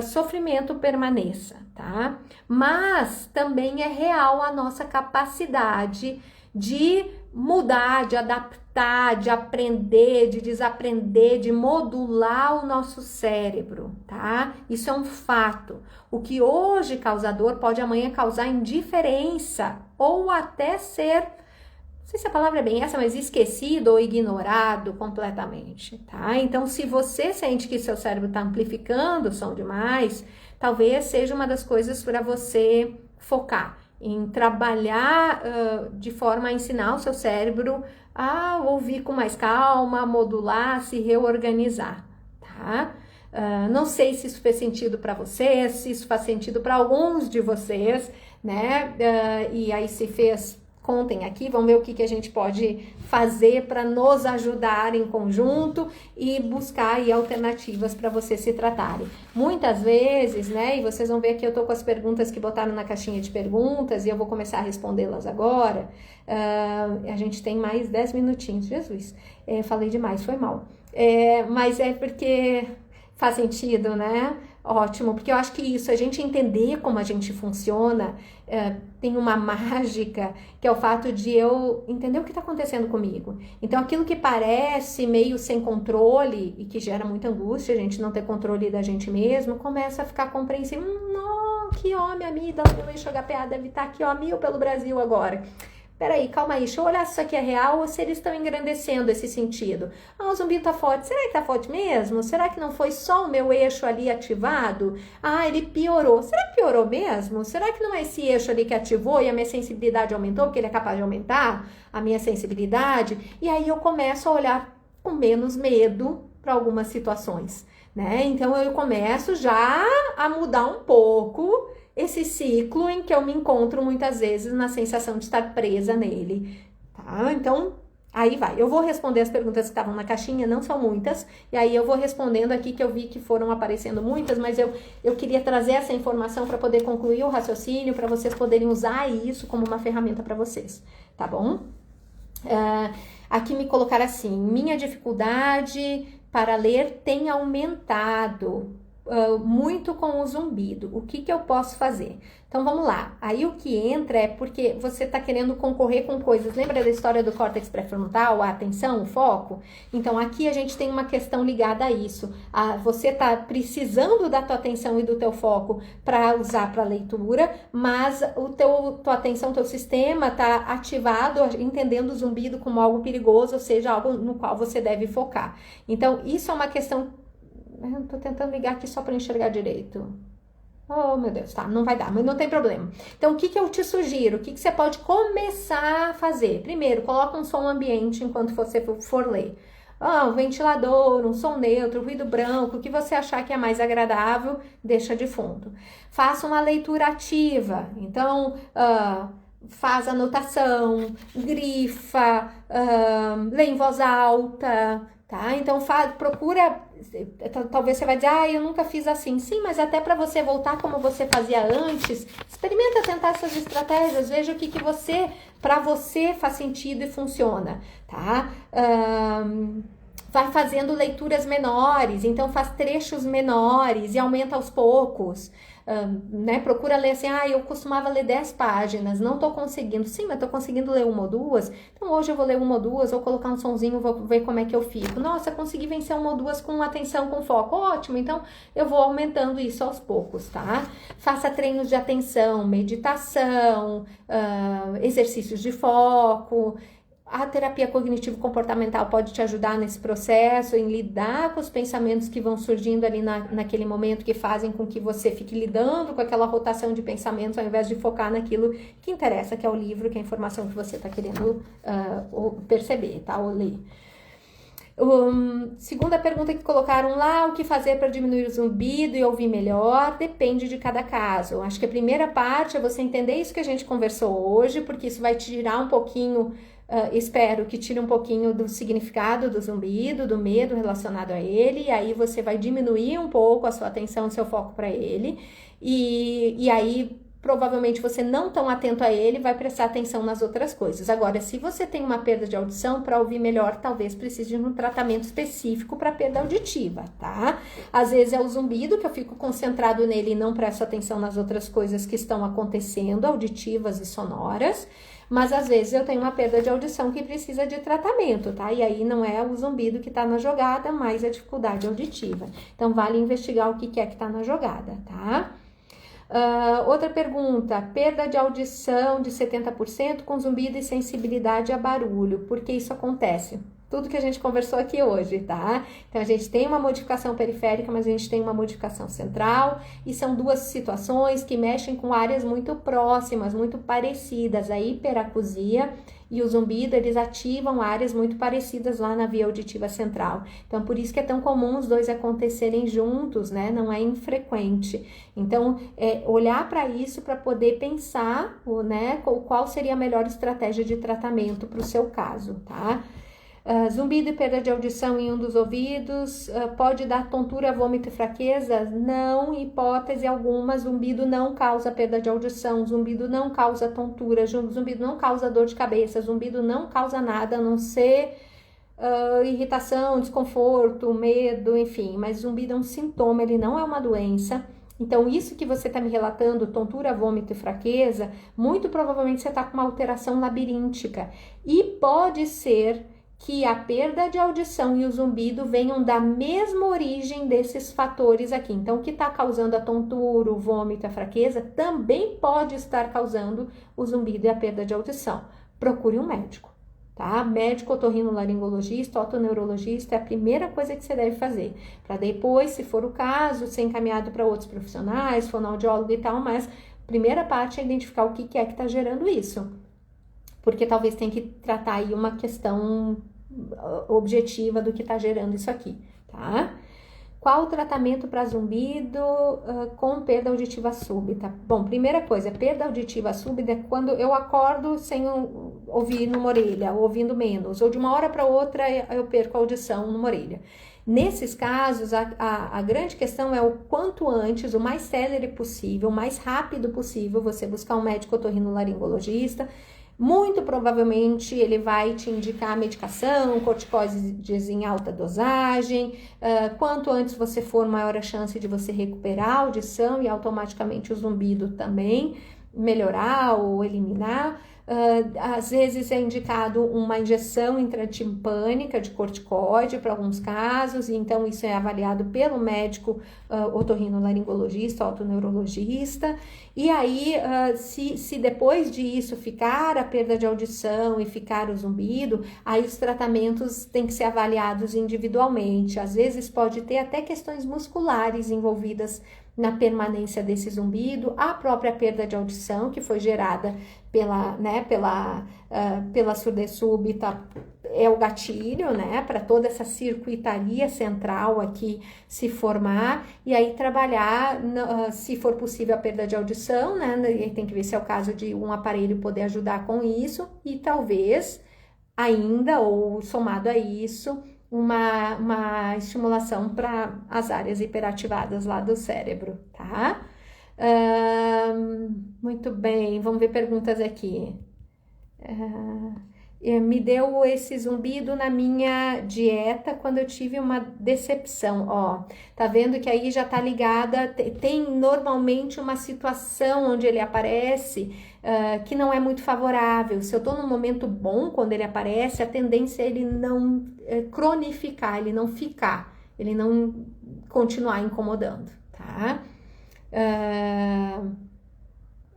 sofrimento permaneça, tá? Mas também é real a nossa capacidade de mudar, de adaptar, de aprender, de desaprender, de modular o nosso cérebro, tá? Isso é um fato. O que hoje causa dor pode amanhã causar indiferença ou até ser, não sei se a palavra é bem essa, mas esquecido ou ignorado completamente, tá? Então, se você sente que seu cérebro está amplificando o som demais, talvez seja uma das coisas para você focar em trabalhar de forma a ensinar o seu cérebro a ouvir com mais calma, modular, se reorganizar, tá? Não sei se isso fez sentido para vocês, se isso faz sentido para alguns de vocês, né? E aí, se fez, contem aqui, vamos ver o que a gente pode fazer para nos ajudar em conjunto e buscar aí alternativas para vocês se tratarem. Muitas vezes, né, e vocês vão ver que eu tô com as perguntas que botaram na caixinha de perguntas e eu vou começar a respondê-las agora. A gente tem mais 10 minutinhos, Jesus, falei demais, foi mal. Mas é porque faz sentido, né? Ótimo, porque eu acho que isso, a gente entender como a gente funciona, tem uma mágica, que é o fato de eu entender o que está acontecendo comigo. Então, aquilo que parece meio sem controle e que gera muita angústia, a gente não ter controle da gente mesmo, começa a ficar compreensível. Não, que ó, minha amígdala, meu eixo HPA deve estar aqui, ó, 1000 pelo Brasil agora. Peraí, calma aí, deixa eu olhar se isso aqui é real ou se eles estão engrandecendo esse sentido. O zumbido tá forte. Será que tá forte mesmo? Será que não foi só o meu eixo ali ativado? Ele piorou. Será que piorou mesmo? Será que não é esse eixo ali que ativou e a minha sensibilidade aumentou? Porque ele é capaz de aumentar a minha sensibilidade? E aí eu começo a olhar com menos medo para algumas situações, né? Então eu começo já a mudar um pouco esse ciclo em que eu me encontro muitas vezes na sensação de estar presa nele, tá? Então, aí vai. Eu vou responder as perguntas que estavam na caixinha, não são muitas, e aí eu vou respondendo aqui que eu vi que foram aparecendo muitas, mas eu queria trazer essa informação para poder concluir o raciocínio, para vocês poderem usar isso como uma ferramenta para vocês, tá bom? Aqui me colocaram assim, minha dificuldade para ler tem aumentado muito com o zumbido. O que eu posso fazer? Então, vamos lá. Aí, o que entra é porque você está querendo concorrer com coisas. Lembra da história do córtex pré-frontal, a atenção, o foco? Então, aqui a gente tem uma questão ligada a isso. Você está precisando da tua atenção e do teu foco para usar para leitura, mas tua atenção, teu sistema está ativado, entendendo o zumbido como algo perigoso, ou seja, algo no qual você deve focar. Então, isso é uma questão. Eu tô tentando ligar aqui só para enxergar direito. Oh, meu Deus, tá, não vai dar, mas não tem problema. Então, o que eu te sugiro? O que você pode começar a fazer? Primeiro, coloca um som ambiente enquanto você for ler. um ventilador, um som neutro, ruído branco, o que você achar que é mais agradável, deixa de fundo. Faça uma leitura ativa, então faz anotação, grifa, lê em voz alta, tá? Então procura, talvez você vai dizer, eu nunca fiz assim. Sim, mas até para você voltar como você fazia antes, experimenta tentar essas estratégias, veja o que para você faz sentido e funciona, tá? Vai fazendo leituras menores, então faz trechos menores e aumenta aos poucos. Né? Procura ler assim, eu costumava ler 10 páginas, não tô conseguindo. Sim, mas tô conseguindo ler uma ou duas, então hoje eu vou ler uma ou duas, ou colocar um sonzinho, vou ver como é que eu fico. Nossa, consegui vencer uma ou duas com atenção, com foco, ótimo, então eu vou aumentando isso aos poucos, tá? Faça treinos de atenção, meditação, exercícios de foco. A terapia cognitivo-comportamental pode te ajudar nesse processo, em lidar com os pensamentos que vão surgindo ali naquele momento, que fazem com que você fique lidando com aquela rotação de pensamentos, ao invés de focar naquilo que interessa, que é o livro, que é a informação que você está querendo perceber, tá? Ou ler. Segunda pergunta que colocaram lá, o que fazer para diminuir o zumbido e ouvir melhor? Depende de cada caso. Acho que a primeira parte é você entender isso que a gente conversou hoje, porque isso vai te tirar um pouquinho, espero que tire um pouquinho do significado do zumbido, do medo relacionado a ele, e aí você vai diminuir um pouco a sua atenção, o seu foco para ele, e aí provavelmente você não tão atento a ele, vai prestar atenção nas outras coisas. Agora, se você tem uma perda de audição, para ouvir melhor, talvez precise de um tratamento específico para perda auditiva, tá? Às vezes é o zumbido, que eu fico concentrado nele e não presto atenção nas outras coisas que estão acontecendo, auditivas e sonoras, mas às vezes eu tenho uma perda de audição que precisa de tratamento, tá? E aí não é o zumbido que tá na jogada, mas a dificuldade auditiva. Então, vale investigar o que é que tá na jogada, tá? Outra pergunta, perda de audição de 70% com zumbido e sensibilidade a barulho, por que isso acontece? Tudo que a gente conversou aqui hoje, tá? Então, a gente tem uma modificação periférica, mas a gente tem uma modificação central, e são duas situações que mexem com áreas muito próximas, muito parecidas. A hiperacusia e o zumbido, eles ativam áreas muito parecidas lá na via auditiva central. Então, por isso que é tão comum os dois acontecerem juntos, né? Não é infrequente. Então, olhar para isso para poder pensar, né, qual seria a melhor estratégia de tratamento para o seu caso, tá? Zumbido e perda de audição em um dos ouvidos, pode dar tontura, vômito e fraqueza? Não, hipótese alguma, zumbido não causa perda de audição, zumbido não causa tontura, zumbido não causa dor de cabeça, zumbido não causa nada, a não ser irritação, desconforto, medo, enfim, mas zumbido é um sintoma, ele não é uma doença. Então, isso que você está me relatando, tontura, vômito e fraqueza, muito provavelmente você está com uma alteração labiríntica, e pode ser que a perda de audição e o zumbido venham da mesma origem desses fatores aqui. Então, o que está causando a tontura, o vômito, a fraqueza, também pode estar causando o zumbido e a perda de audição. Procure um médico, tá? Médico otorrinolaringologista, otoneurologista é a primeira coisa que você deve fazer. Para depois, se for o caso, ser encaminhado para outros profissionais, fonoaudiólogo e tal, mas a primeira parte é identificar o que é que está gerando isso. Porque talvez tenha que tratar aí uma questão objetiva do que está gerando isso aqui, tá? Qual o tratamento para zumbido com perda auditiva súbita? Bom, primeira coisa, perda auditiva súbita é quando eu acordo sem ouvir numa orelha, ouvindo menos, ou de uma hora para outra eu perco a audição numa orelha. Nesses casos, a grande questão é o quanto antes, o mais célere possível, o mais rápido possível, você buscar um médico otorrinolaringologista. Muito provavelmente ele vai te indicar medicação, corticoides em alta dosagem. Quanto antes você for, maior a chance de você recuperar a audição e automaticamente o zumbido também melhorar ou eliminar. Às vezes é indicado uma injeção intratimpânica de corticoide para alguns casos, e então isso é avaliado pelo médico otorrinolaringologista, otoneurologista. E aí, se depois disso ficar a perda de audição e ficar o zumbido, aí os tratamentos têm que ser avaliados individualmente. Às vezes pode ter até questões musculares envolvidas na permanência desse zumbido, a própria perda de audição que foi gerada pela surdez súbita, é o gatilho, né, para toda essa circuitaria central aqui se formar, e aí trabalhar, se for possível, a perda de audição, né, e tem que ver se é o caso de um aparelho poder ajudar com isso, e talvez ainda, ou somado a isso, uma estimulação para as áreas hiperativadas lá do cérebro, tá? Muito bem, vamos ver perguntas aqui. Me deu esse zumbido na minha dieta quando eu tive uma decepção, ó, tá vendo que aí já tá ligada, tem normalmente uma situação onde ele aparece que não é muito favorável. Se eu tô num momento bom quando ele aparece, a tendência é ele não cronificar, ele não ficar, ele não continuar incomodando, tá?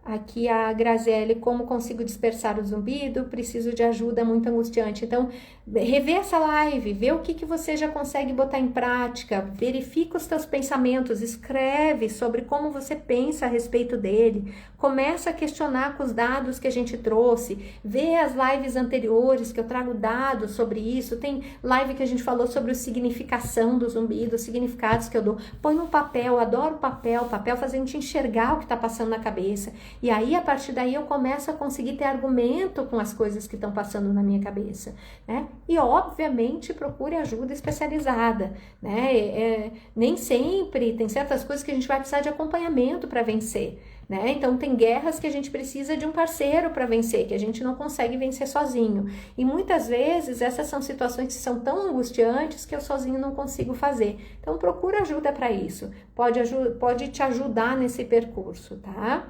Aqui a Graziele, como consigo dispersar o zumbido? Preciso de ajuda, muito angustiante. Então, revê essa live, vê o que você já consegue botar em prática, verifica os teus pensamentos, escreve sobre como você pensa a respeito dele, começa a questionar com os dados que a gente trouxe, vê as lives anteriores que eu trago dados sobre isso, tem live que a gente falou sobre a significação do zumbido, os significados que eu dou, põe no papel, adoro papel faz a gente enxergar o que está passando na cabeça. E aí, a partir daí, eu começo a conseguir ter argumento com as coisas que estão passando na minha cabeça, né? E, obviamente, procure ajuda especializada, né? Nem sempre, tem certas coisas que a gente vai precisar de acompanhamento para vencer, né? Então, tem guerras que a gente precisa de um parceiro para vencer, que a gente não consegue vencer sozinho. E, muitas vezes, essas são situações que são tão angustiantes que eu sozinho não consigo fazer. Então, procura ajuda para isso. Pode te ajudar nesse percurso, tá?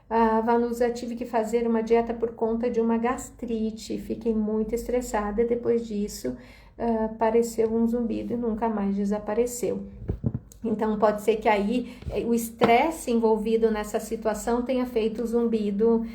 A Vanusa, tive que fazer uma dieta por conta de uma gastrite, fiquei muito estressada, depois disso apareceu um zumbido e nunca mais desapareceu. Então, pode ser que aí o estresse envolvido nessa situação tenha feito o zumbido,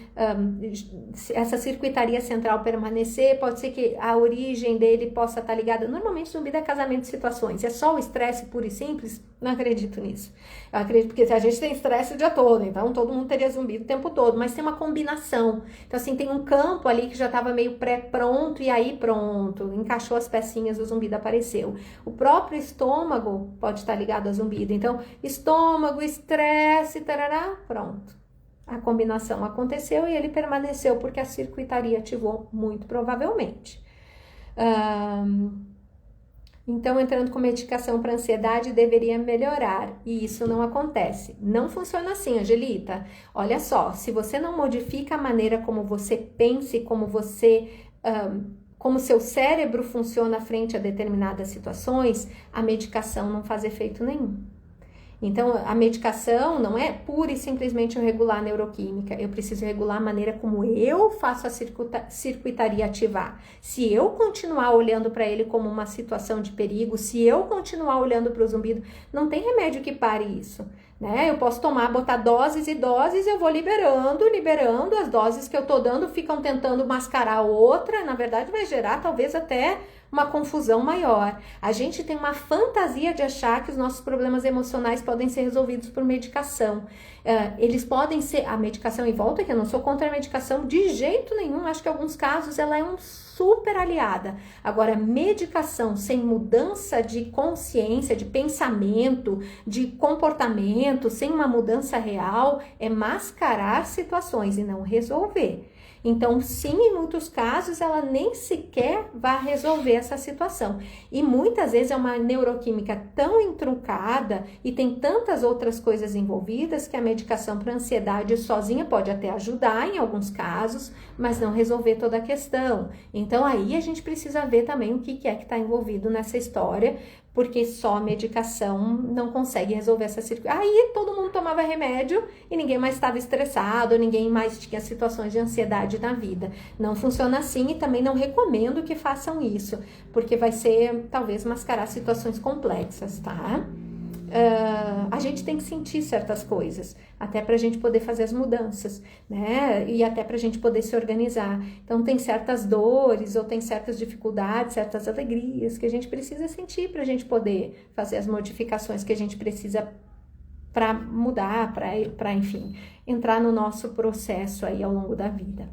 essa circuitaria central permanecer, pode ser que a origem dele possa estar ligada. Normalmente, zumbido é casamento de situações, é só o estresse puro e simples? Não acredito nisso. Eu acredito porque a gente tem estresse o dia todo, então todo mundo teria zumbido o tempo todo, mas tem uma combinação. Então, assim, tem um campo ali que já estava meio pré-pronto e aí pronto, encaixou as pecinhas, o zumbido apareceu. O próprio estômago pode estar ligado a zumbido. Então, estômago, estresse, tarará, pronto. A combinação aconteceu e ele permaneceu porque a circuitaria ativou muito provavelmente. Então, entrando com medicação para ansiedade, deveria melhorar. E isso não acontece. Não funciona assim, Angelita. Olha só, se você não modifica a maneira como você pensa e como seu cérebro funciona frente a determinadas situações, a medicação não faz efeito nenhum. Então, a medicação não é pura e simplesmente eu regular a neuroquímica. Eu preciso regular a maneira como eu faço a circuitaria ativar. Se eu continuar olhando para ele como uma situação de perigo, se eu continuar olhando para o zumbido, não tem remédio que pare isso, né? Eu posso botar doses e doses, eu vou liberando, as doses que eu tô dando ficam tentando mascarar outra, na verdade vai gerar talvez até uma confusão maior. A gente tem uma fantasia de achar que os nossos problemas emocionais podem ser resolvidos por medicação. Eles podem ser, a medicação, e volta que eu não sou contra a medicação de jeito nenhum, acho que em alguns casos ela é um super aliada. Agora, medicação sem mudança de consciência, de pensamento, de comportamento, sem uma mudança real, é mascarar situações e não resolver. Então, sim, em muitos casos, ela nem sequer vai resolver essa situação. E muitas vezes é uma neuroquímica tão intruncada e tem tantas outras coisas envolvidas que a medicação para ansiedade sozinha pode até ajudar em alguns casos, mas não resolver toda a questão. Então, aí a gente precisa ver também o que é que está envolvido nessa história, porque só a medicação não consegue resolver essa circuitaria. Aí todo mundo tomava remédio e ninguém mais estava estressado, ninguém mais tinha situações de ansiedade na vida. Não funciona assim e também não recomendo que façam isso, porque vai ser, talvez, mascarar situações complexas, tá? A gente tem que sentir certas coisas, até para a gente poder fazer as mudanças, né? E até para a gente poder se organizar. Então, tem certas dores ou tem certas dificuldades, certas alegrias que a gente precisa sentir para a gente poder fazer as modificações que a gente precisa para mudar, para, enfim, entrar no nosso processo aí ao longo da vida.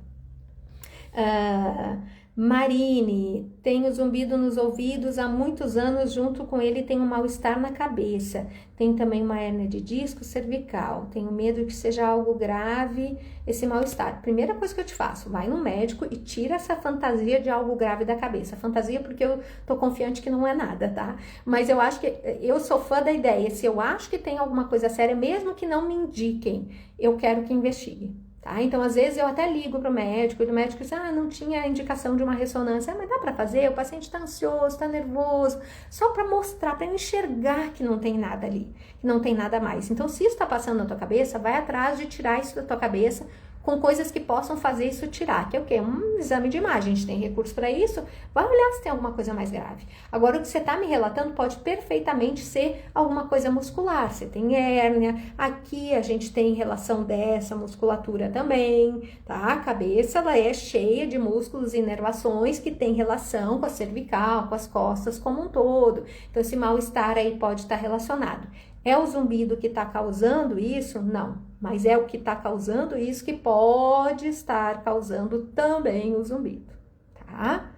Marine, tenho zumbido nos ouvidos há muitos anos, junto com ele tenho um mal-estar na cabeça. Tenho também uma hérnia de disco cervical. Tenho medo que seja algo grave esse mal-estar. Primeira coisa que eu te faço, vai no médico e tira essa fantasia de algo grave da cabeça. Fantasia porque eu tô confiante que não é nada, tá? Mas eu acho que, eu sou fã da ideia. Se eu acho que tem alguma coisa séria, mesmo que não me indiquem, eu quero que investigue. Tá? Então, às vezes, eu até ligo para o médico, e o médico diz, não tinha indicação de uma ressonância, mas dá para fazer, o paciente está ansioso, está nervoso, só para mostrar, para enxergar que não tem nada ali, que não tem nada mais. Então, se isso está passando na tua cabeça, vai atrás de tirar isso da tua cabeça, com coisas que possam fazer isso tirar, que é o quê? Um exame de imagem, a gente tem recurso para isso, vai olhar se tem alguma coisa mais grave. Agora, o que você está me relatando pode perfeitamente ser alguma coisa muscular, você tem hérnia, aqui a gente tem relação dessa musculatura também, tá? A cabeça, ela é cheia de músculos e inervações que tem relação com a cervical, com as costas como um todo, então esse mal-estar aí pode estar relacionado. É o zumbido que está causando isso? Não, mas é o que está causando isso que pode estar causando também o zumbido, tá?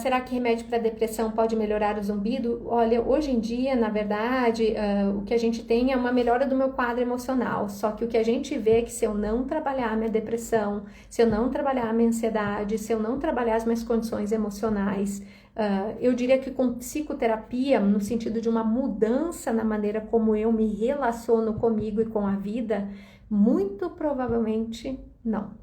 Será que remédio para depressão pode melhorar o zumbido? Olha, hoje em dia, na verdade, o que a gente tem é uma melhora do meu quadro emocional, só que o que a gente vê é que se eu não trabalhar a minha depressão, se eu não trabalhar a minha ansiedade, se eu não trabalhar as minhas condições emocionais, eu diria que com psicoterapia, no sentido de uma mudança na maneira como eu me relaciono comigo e com a vida, muito provavelmente não.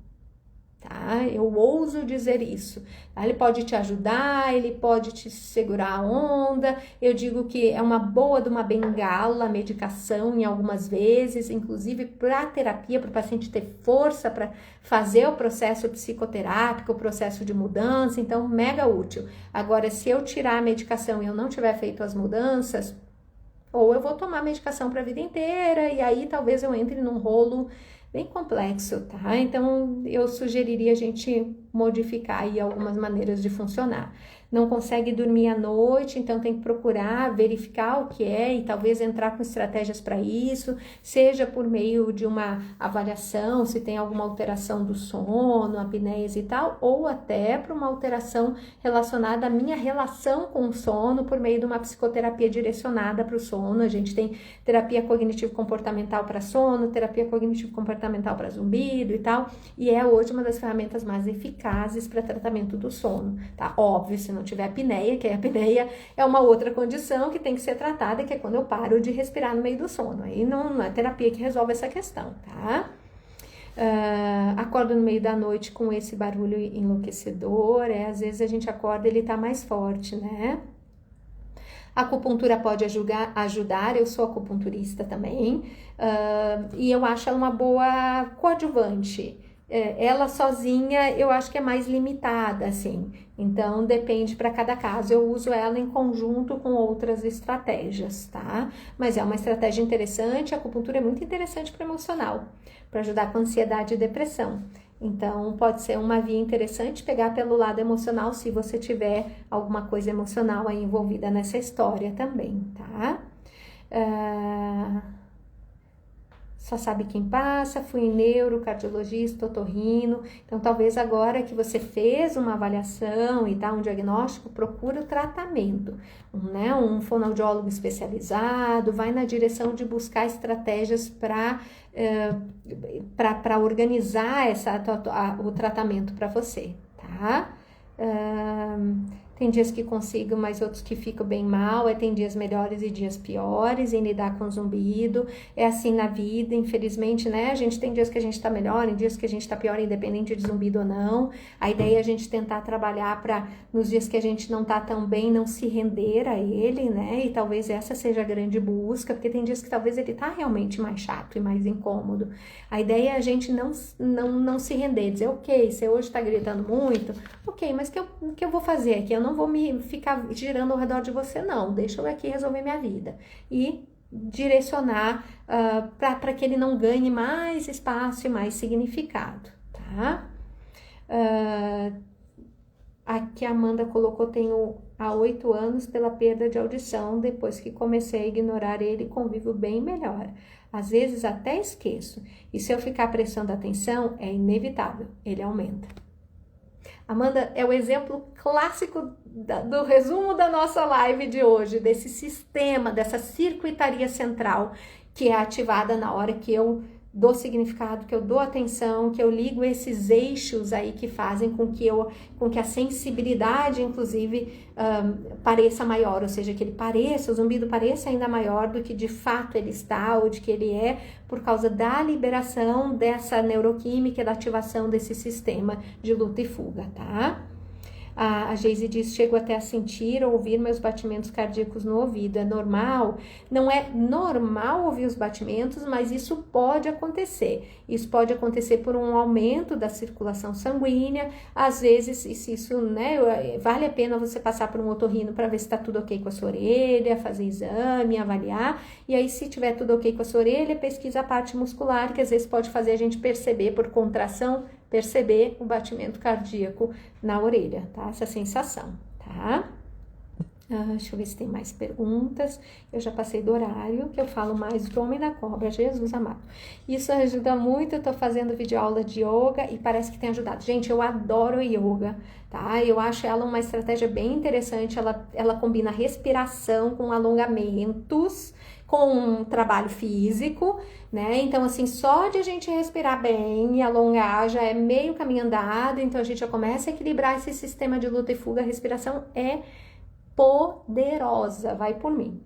Tá? Eu ouso dizer isso. Tá? Ele pode te ajudar, ele pode te segurar a onda. Eu digo que é uma boa de uma bengala, a medicação em algumas vezes, inclusive para a terapia, para o paciente ter força para fazer o processo psicoterápico, o processo de mudança, então mega útil. Agora, se eu tirar a medicação e eu não tiver feito as mudanças, ou eu vou tomar medicação para a vida inteira e aí talvez eu entre num rolo bem complexo, tá? Então, eu sugeriria a gente modificar aí algumas maneiras de funcionar. Não consegue dormir à noite, então tem que procurar verificar o que é e talvez entrar com estratégias para isso, seja por meio de uma avaliação, se tem alguma alteração do sono, apneias e tal, ou até para uma alteração relacionada à minha relação com o sono por meio de uma psicoterapia direcionada para o sono. A gente tem terapia cognitivo-comportamental para sono, terapia cognitivo-comportamental para zumbido e tal, e é hoje uma das ferramentas mais eficazes para tratamento do sono, tá? Óbvio, se não tiver apneia, que a apneia é uma outra condição que tem que ser tratada, que é quando eu paro de respirar no meio do sono. Aí não é terapia que resolve essa questão, tá? Acordo no meio da noite com esse barulho enlouquecedor, às vezes a gente acorda e ele tá mais forte, né? A acupuntura pode ajudar, eu sou acupunturista também, e eu acho ela uma boa coadjuvante. Ela sozinha eu acho que é mais limitada, assim, então depende para cada caso. Eu uso ela em conjunto com outras estratégias, tá? Mas é uma estratégia interessante, a acupuntura é muito interessante para emocional, para ajudar com ansiedade e depressão. Então, pode ser uma via interessante pegar pelo lado emocional se você tiver alguma coisa emocional aí envolvida nessa história também, tá? Só sabe quem passa, fui em neuro, cardiologista, otorrino. Então, talvez agora que você fez uma avaliação e dá um diagnóstico, procura o tratamento, né? Um fonoaudiólogo especializado, vai na direção de buscar estratégias para organizar o tratamento para você, tá? Tem dias que consigo, mas outros que ficam bem mal, tem dias melhores e dias piores em lidar com zumbido, é assim na vida, infelizmente, né, a gente tem dias que a gente tá melhor, em dias que a gente tá pior, independente de zumbido ou não, a ideia é a gente tentar trabalhar para, nos dias que a gente não tá tão bem, não se render a ele, né, e talvez essa seja a grande busca, porque tem dias que talvez ele tá realmente mais chato e mais incômodo, a ideia é a gente não se render, dizer, ok, você hoje tá gritando muito, ok, mas o que eu vou fazer aqui? Eu não vou me ficar girando ao redor de você, não. Deixa eu aqui resolver minha vida. E direcionar para que ele não ganhe mais espaço e mais significado, tá? Aqui a Amanda colocou, tenho há 8 anos pela perda de audição, depois que comecei a ignorar ele, convivo bem melhor. Às vezes até esqueço. E se eu ficar prestando atenção, é inevitável, ele aumenta. Amanda, é o exemplo clássico do resumo da nossa live de hoje, desse sistema, dessa circuitaria central que é ativada na hora que eu dou significado, que eu dou atenção, que eu ligo esses eixos aí que fazem com que a sensibilidade, inclusive, pareça maior, ou seja, que o zumbido pareça ainda maior do que de fato ele está, ou de que ele é, por causa da liberação dessa neuroquímica, da ativação desse sistema de luta e fuga, tá? A Geise diz, chego até a sentir ou ouvir meus batimentos cardíacos no ouvido. É normal? Não é normal ouvir os batimentos, mas isso pode acontecer. Isso pode acontecer por um aumento da circulação sanguínea. Às vezes, isso, né, vale a pena você passar por um otorrino para ver se está tudo ok com a sua orelha, fazer exame, avaliar. E aí, se tiver tudo ok com a sua orelha, pesquisa a parte muscular, que às vezes pode fazer a gente perceber por contração, perceber o batimento cardíaco na orelha, tá? Essa sensação, tá? Deixa eu ver se tem mais perguntas. Eu já passei do horário, que eu falo mais do homem da cobra, Jesus amado. Isso ajuda muito, eu tô fazendo videoaula de yoga e parece que tem ajudado. Gente, eu adoro yoga, tá? Eu acho ela uma estratégia bem interessante, ela combina respiração com alongamentos, com um trabalho físico, né? Então, assim, só de a gente respirar bem e alongar já é meio caminho andado, então a gente já começa a equilibrar esse sistema de luta e fuga. A respiração é poderosa, vai por mim.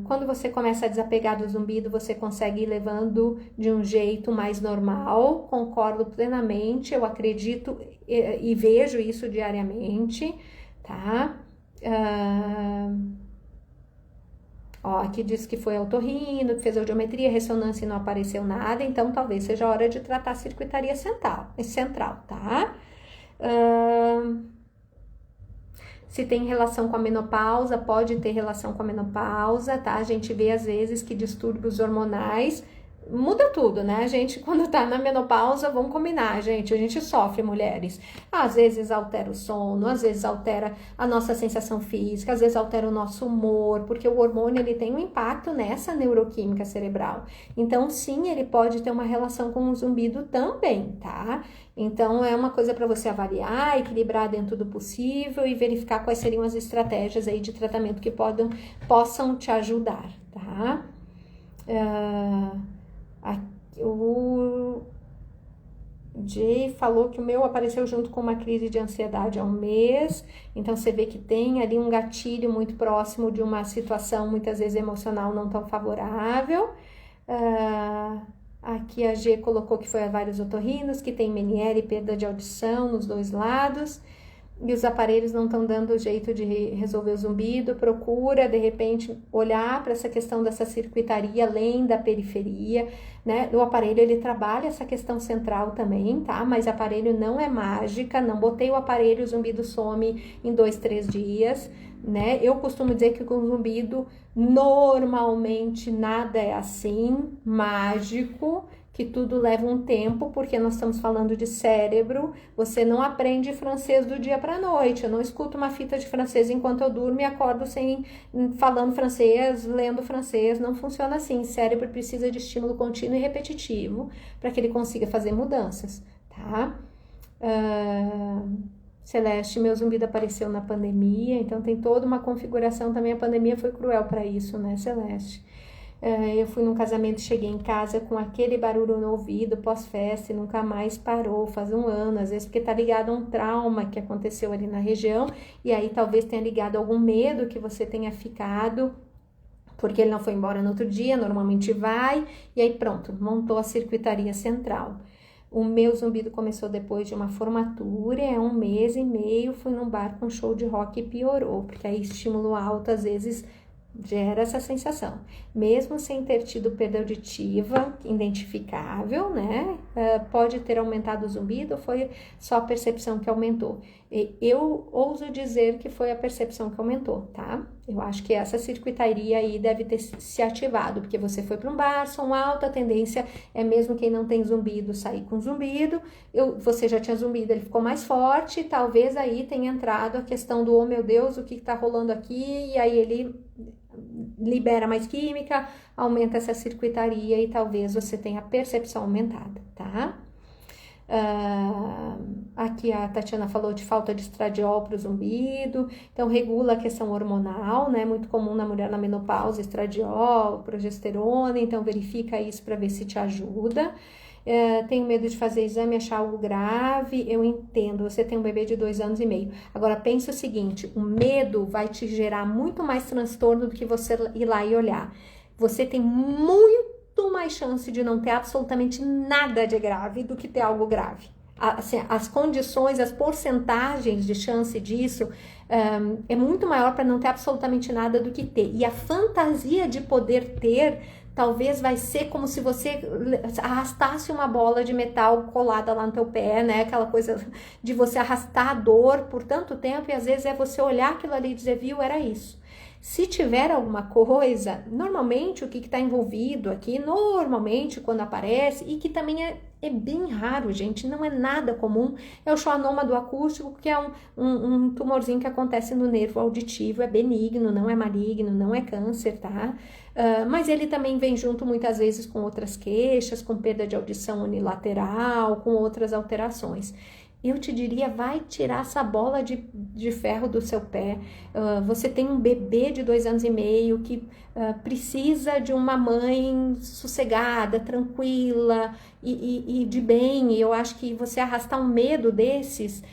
Quando você começa a desapegar do zumbido, você consegue ir levando de um jeito mais normal, concordo plenamente, eu acredito e vejo isso diariamente, tá? Aqui diz que foi otorrino, que fez audiometria, ressonância e não apareceu nada, então talvez seja a hora de tratar a circuitaria central, tá? Se tem relação com a menopausa, pode ter relação com a menopausa, tá? A gente vê às vezes que distúrbios hormonais muda tudo, né? A gente, quando tá na menopausa, vamos combinar, gente, a gente sofre, mulheres. Às vezes altera o sono, às vezes altera a nossa sensação física, às vezes altera o nosso humor, porque o hormônio, ele tem um impacto nessa neuroquímica cerebral. Então, sim, ele pode ter uma relação com o zumbido também, tá? Então, é uma coisa para você avaliar, equilibrar dentro do possível e verificar quais seriam as estratégias aí de tratamento que possam te ajudar, tá? O Jay falou que o meu apareceu junto com uma crise de ansiedade há um mês, então você vê que tem ali um gatilho muito próximo de uma situação muitas vezes emocional não tão favorável. Aqui a G colocou que foi a vários otorrinos, que tem Meniere e perda de audição nos dois lados, e os aparelhos não estão dando jeito de resolver o zumbido. Procura, de repente, olhar para essa questão dessa circuitaria além da periferia, né? O aparelho, ele trabalha essa questão central também, tá? Mas o aparelho não é mágica, não botei o aparelho, o zumbido some em 2, 3 dias, né? Eu costumo dizer que com o zumbido, normalmente, nada é assim, mágico, que tudo leva um tempo, porque nós estamos falando de cérebro. Você não aprende francês do dia para a noite. Eu não escuto uma fita de francês enquanto eu durmo e acordo falando francês, lendo francês. Não funciona assim. O cérebro precisa de estímulo contínuo e repetitivo para que ele consiga fazer mudanças, tá? Celeste, meu zumbido apareceu na pandemia, então tem toda uma configuração também. A pandemia foi cruel para isso, né, Celeste? Eu fui num casamento, cheguei em casa com aquele barulho no ouvido pós-festa e nunca mais parou, faz um ano, às vezes porque tá ligado a um trauma que aconteceu ali na região, e aí talvez tenha ligado a algum medo que você tenha ficado, porque ele não foi embora no outro dia, normalmente vai, e aí pronto, montou a circuitaria central. O meu zumbido começou depois de uma formatura, 1 mês e meio, fui num bar com show de rock e piorou, porque aí estímulo alto às vezes gera essa sensação, mesmo sem ter tido perda auditiva identificável, né? Pode ter aumentado o zumbido ou foi só a percepção que aumentou? Eu ouso dizer que foi a percepção que aumentou, tá? Eu acho que essa circuitaria aí deve ter se ativado, porque você foi para um bar, som alto, a tendência é mesmo quem não tem zumbido sair com zumbido. Você já tinha zumbido, ele ficou mais forte, talvez aí tenha entrado a questão do, oh meu Deus, o que está rolando aqui? E aí ele libera mais química, aumenta essa circuitaria e talvez você tenha a percepção aumentada, tá? A Aqui a Tatiana falou de falta de estradiol para o zumbido, então regula a questão hormonal, né? Muito comum na mulher na menopausa, estradiol, progesterona, então verifica isso para ver se te ajuda. Tenho medo de fazer exame e achar algo grave, eu entendo, você tem um bebê de 2 anos e meio. Agora pensa o seguinte, o medo vai te gerar muito mais transtorno do que você ir lá e olhar. Você tem muito mais chance de não ter absolutamente nada de grave do que ter algo grave. Assim, as condições, as porcentagens de chance disso é muito maior para não ter absolutamente nada do que ter. E a fantasia de poder ter talvez vai ser como se você arrastasse uma bola de metal colada lá no teu pé, né? Aquela coisa de você arrastar a dor por tanto tempo e às vezes é você olhar aquilo ali e dizer, viu, era isso. Se tiver alguma coisa, normalmente o que está envolvido aqui, normalmente quando aparece, e que também é bem raro, gente, não é nada comum, é o schwannoma do acústico, que é um tumorzinho que acontece no nervo auditivo, é benigno, não é maligno, não é câncer, tá? Mas ele também vem junto muitas vezes com outras queixas, com perda de audição unilateral, com outras alterações. Eu te diria, vai tirar essa bola de ferro do seu pé. Você tem um bebê de 2 anos e meio que precisa de uma mãe sossegada, tranquila e de bem. E eu acho que você arrastar um medo desses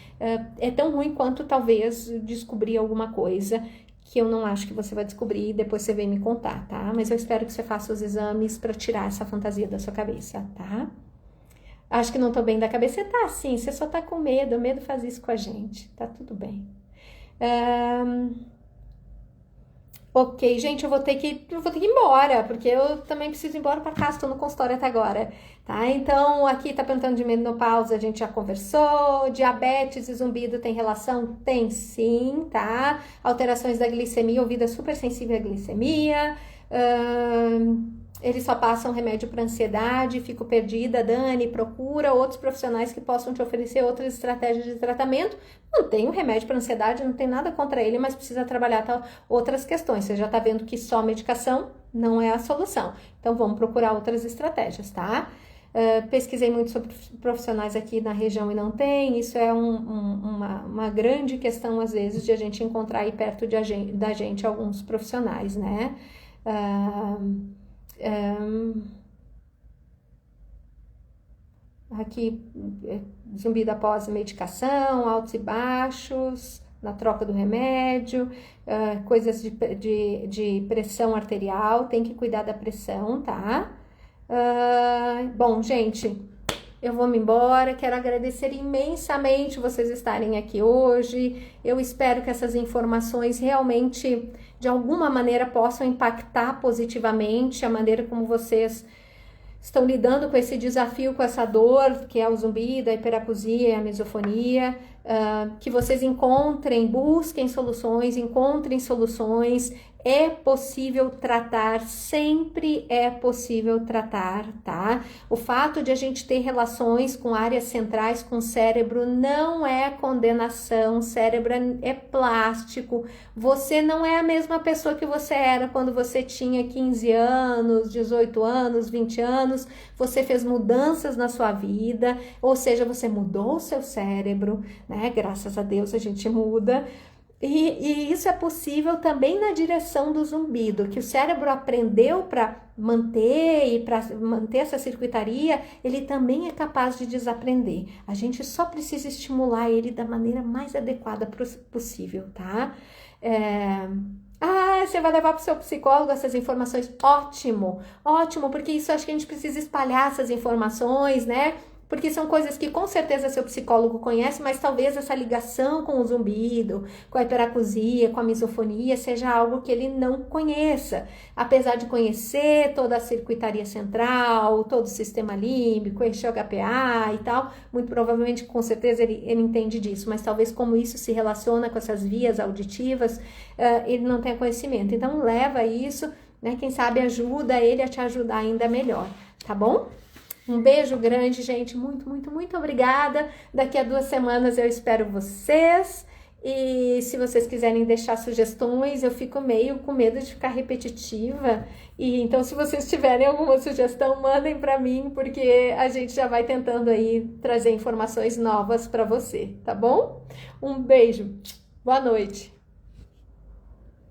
é tão ruim quanto talvez descobrir alguma coisa que eu não acho que você vai descobrir e depois você vem me contar, tá? Mas eu espero que você faça os exames para tirar essa fantasia da sua cabeça, tá? Acho que não tô bem da cabeça. Você tá assim, você só tá com medo. O medo faz isso com a gente. Tá tudo bem. Ok, gente, eu vou ter que ir embora, porque eu também preciso ir embora para casa, estou no consultório até agora, tá? Então, aqui tá perguntando de menopausa, a gente já conversou. Diabetes e zumbido tem relação? Tem sim, tá? Alterações da glicemia, o ouvido é super sensível à glicemia. Eles só passam remédio para ansiedade, fico perdida, Dani, procura outros profissionais que possam te oferecer outras estratégias de tratamento. Não tem um remédio para ansiedade, não tem nada contra ele, mas precisa trabalhar outras questões. Você já está vendo que só medicação não é a solução. Então, vamos procurar outras estratégias, tá? Pesquisei muito sobre profissionais aqui na região e não tem. Isso é uma grande questão, às vezes, de a gente encontrar aí perto da gente alguns profissionais, né? Aqui, zumbido após medicação, altos e baixos, na troca do remédio, coisas de pressão arterial, tem que cuidar da pressão, tá? Bom, gente, eu vou me embora, quero agradecer imensamente vocês estarem aqui hoje. Eu espero que essas informações realmente, de alguma maneira, possam impactar positivamente a maneira como vocês estão lidando com esse desafio, com essa dor, que é o zumbido, a hiperacusia e a misofonia, que vocês busquem soluções, encontrem soluções. É possível tratar, sempre é possível tratar, tá? O fato de a gente ter relações com áreas centrais com o cérebro não é condenação, o cérebro é plástico. Você não é a mesma pessoa que você era quando você tinha 15 anos, 18 anos, 20 anos. Você fez mudanças na sua vida, ou seja, você mudou o seu cérebro, né? Graças a Deus a gente muda. E isso é possível também na direção do zumbido, que o cérebro aprendeu para manter e para manter essa circuitaria, ele também é capaz de desaprender. A gente só precisa estimular ele da maneira mais adequada possível, tá? Você vai levar para o seu psicólogo essas informações? Ótimo, ótimo, porque isso acho que a gente precisa espalhar essas informações, né? Porque são coisas que com certeza seu psicólogo conhece, mas talvez essa ligação com o zumbido, com a hiperacusia, com a misofonia, seja algo que ele não conheça. Apesar de conhecer toda a circuitaria central, todo o sistema límbico, eixo HPA e tal, muito provavelmente, com certeza, ele entende disso. Mas talvez como isso se relaciona com essas vias auditivas, ele não tenha conhecimento. Então, leva isso, né? Quem sabe ajuda ele a te ajudar ainda melhor, tá bom? Um beijo grande, gente. Muito, muito, muito obrigada. Daqui a 2 semanas eu espero vocês. E se vocês quiserem deixar sugestões, eu fico meio com medo de ficar repetitiva. E então, se vocês tiverem alguma sugestão, mandem para mim, porque a gente já vai tentando aí trazer informações novas para você, tá bom? Um beijo, boa noite.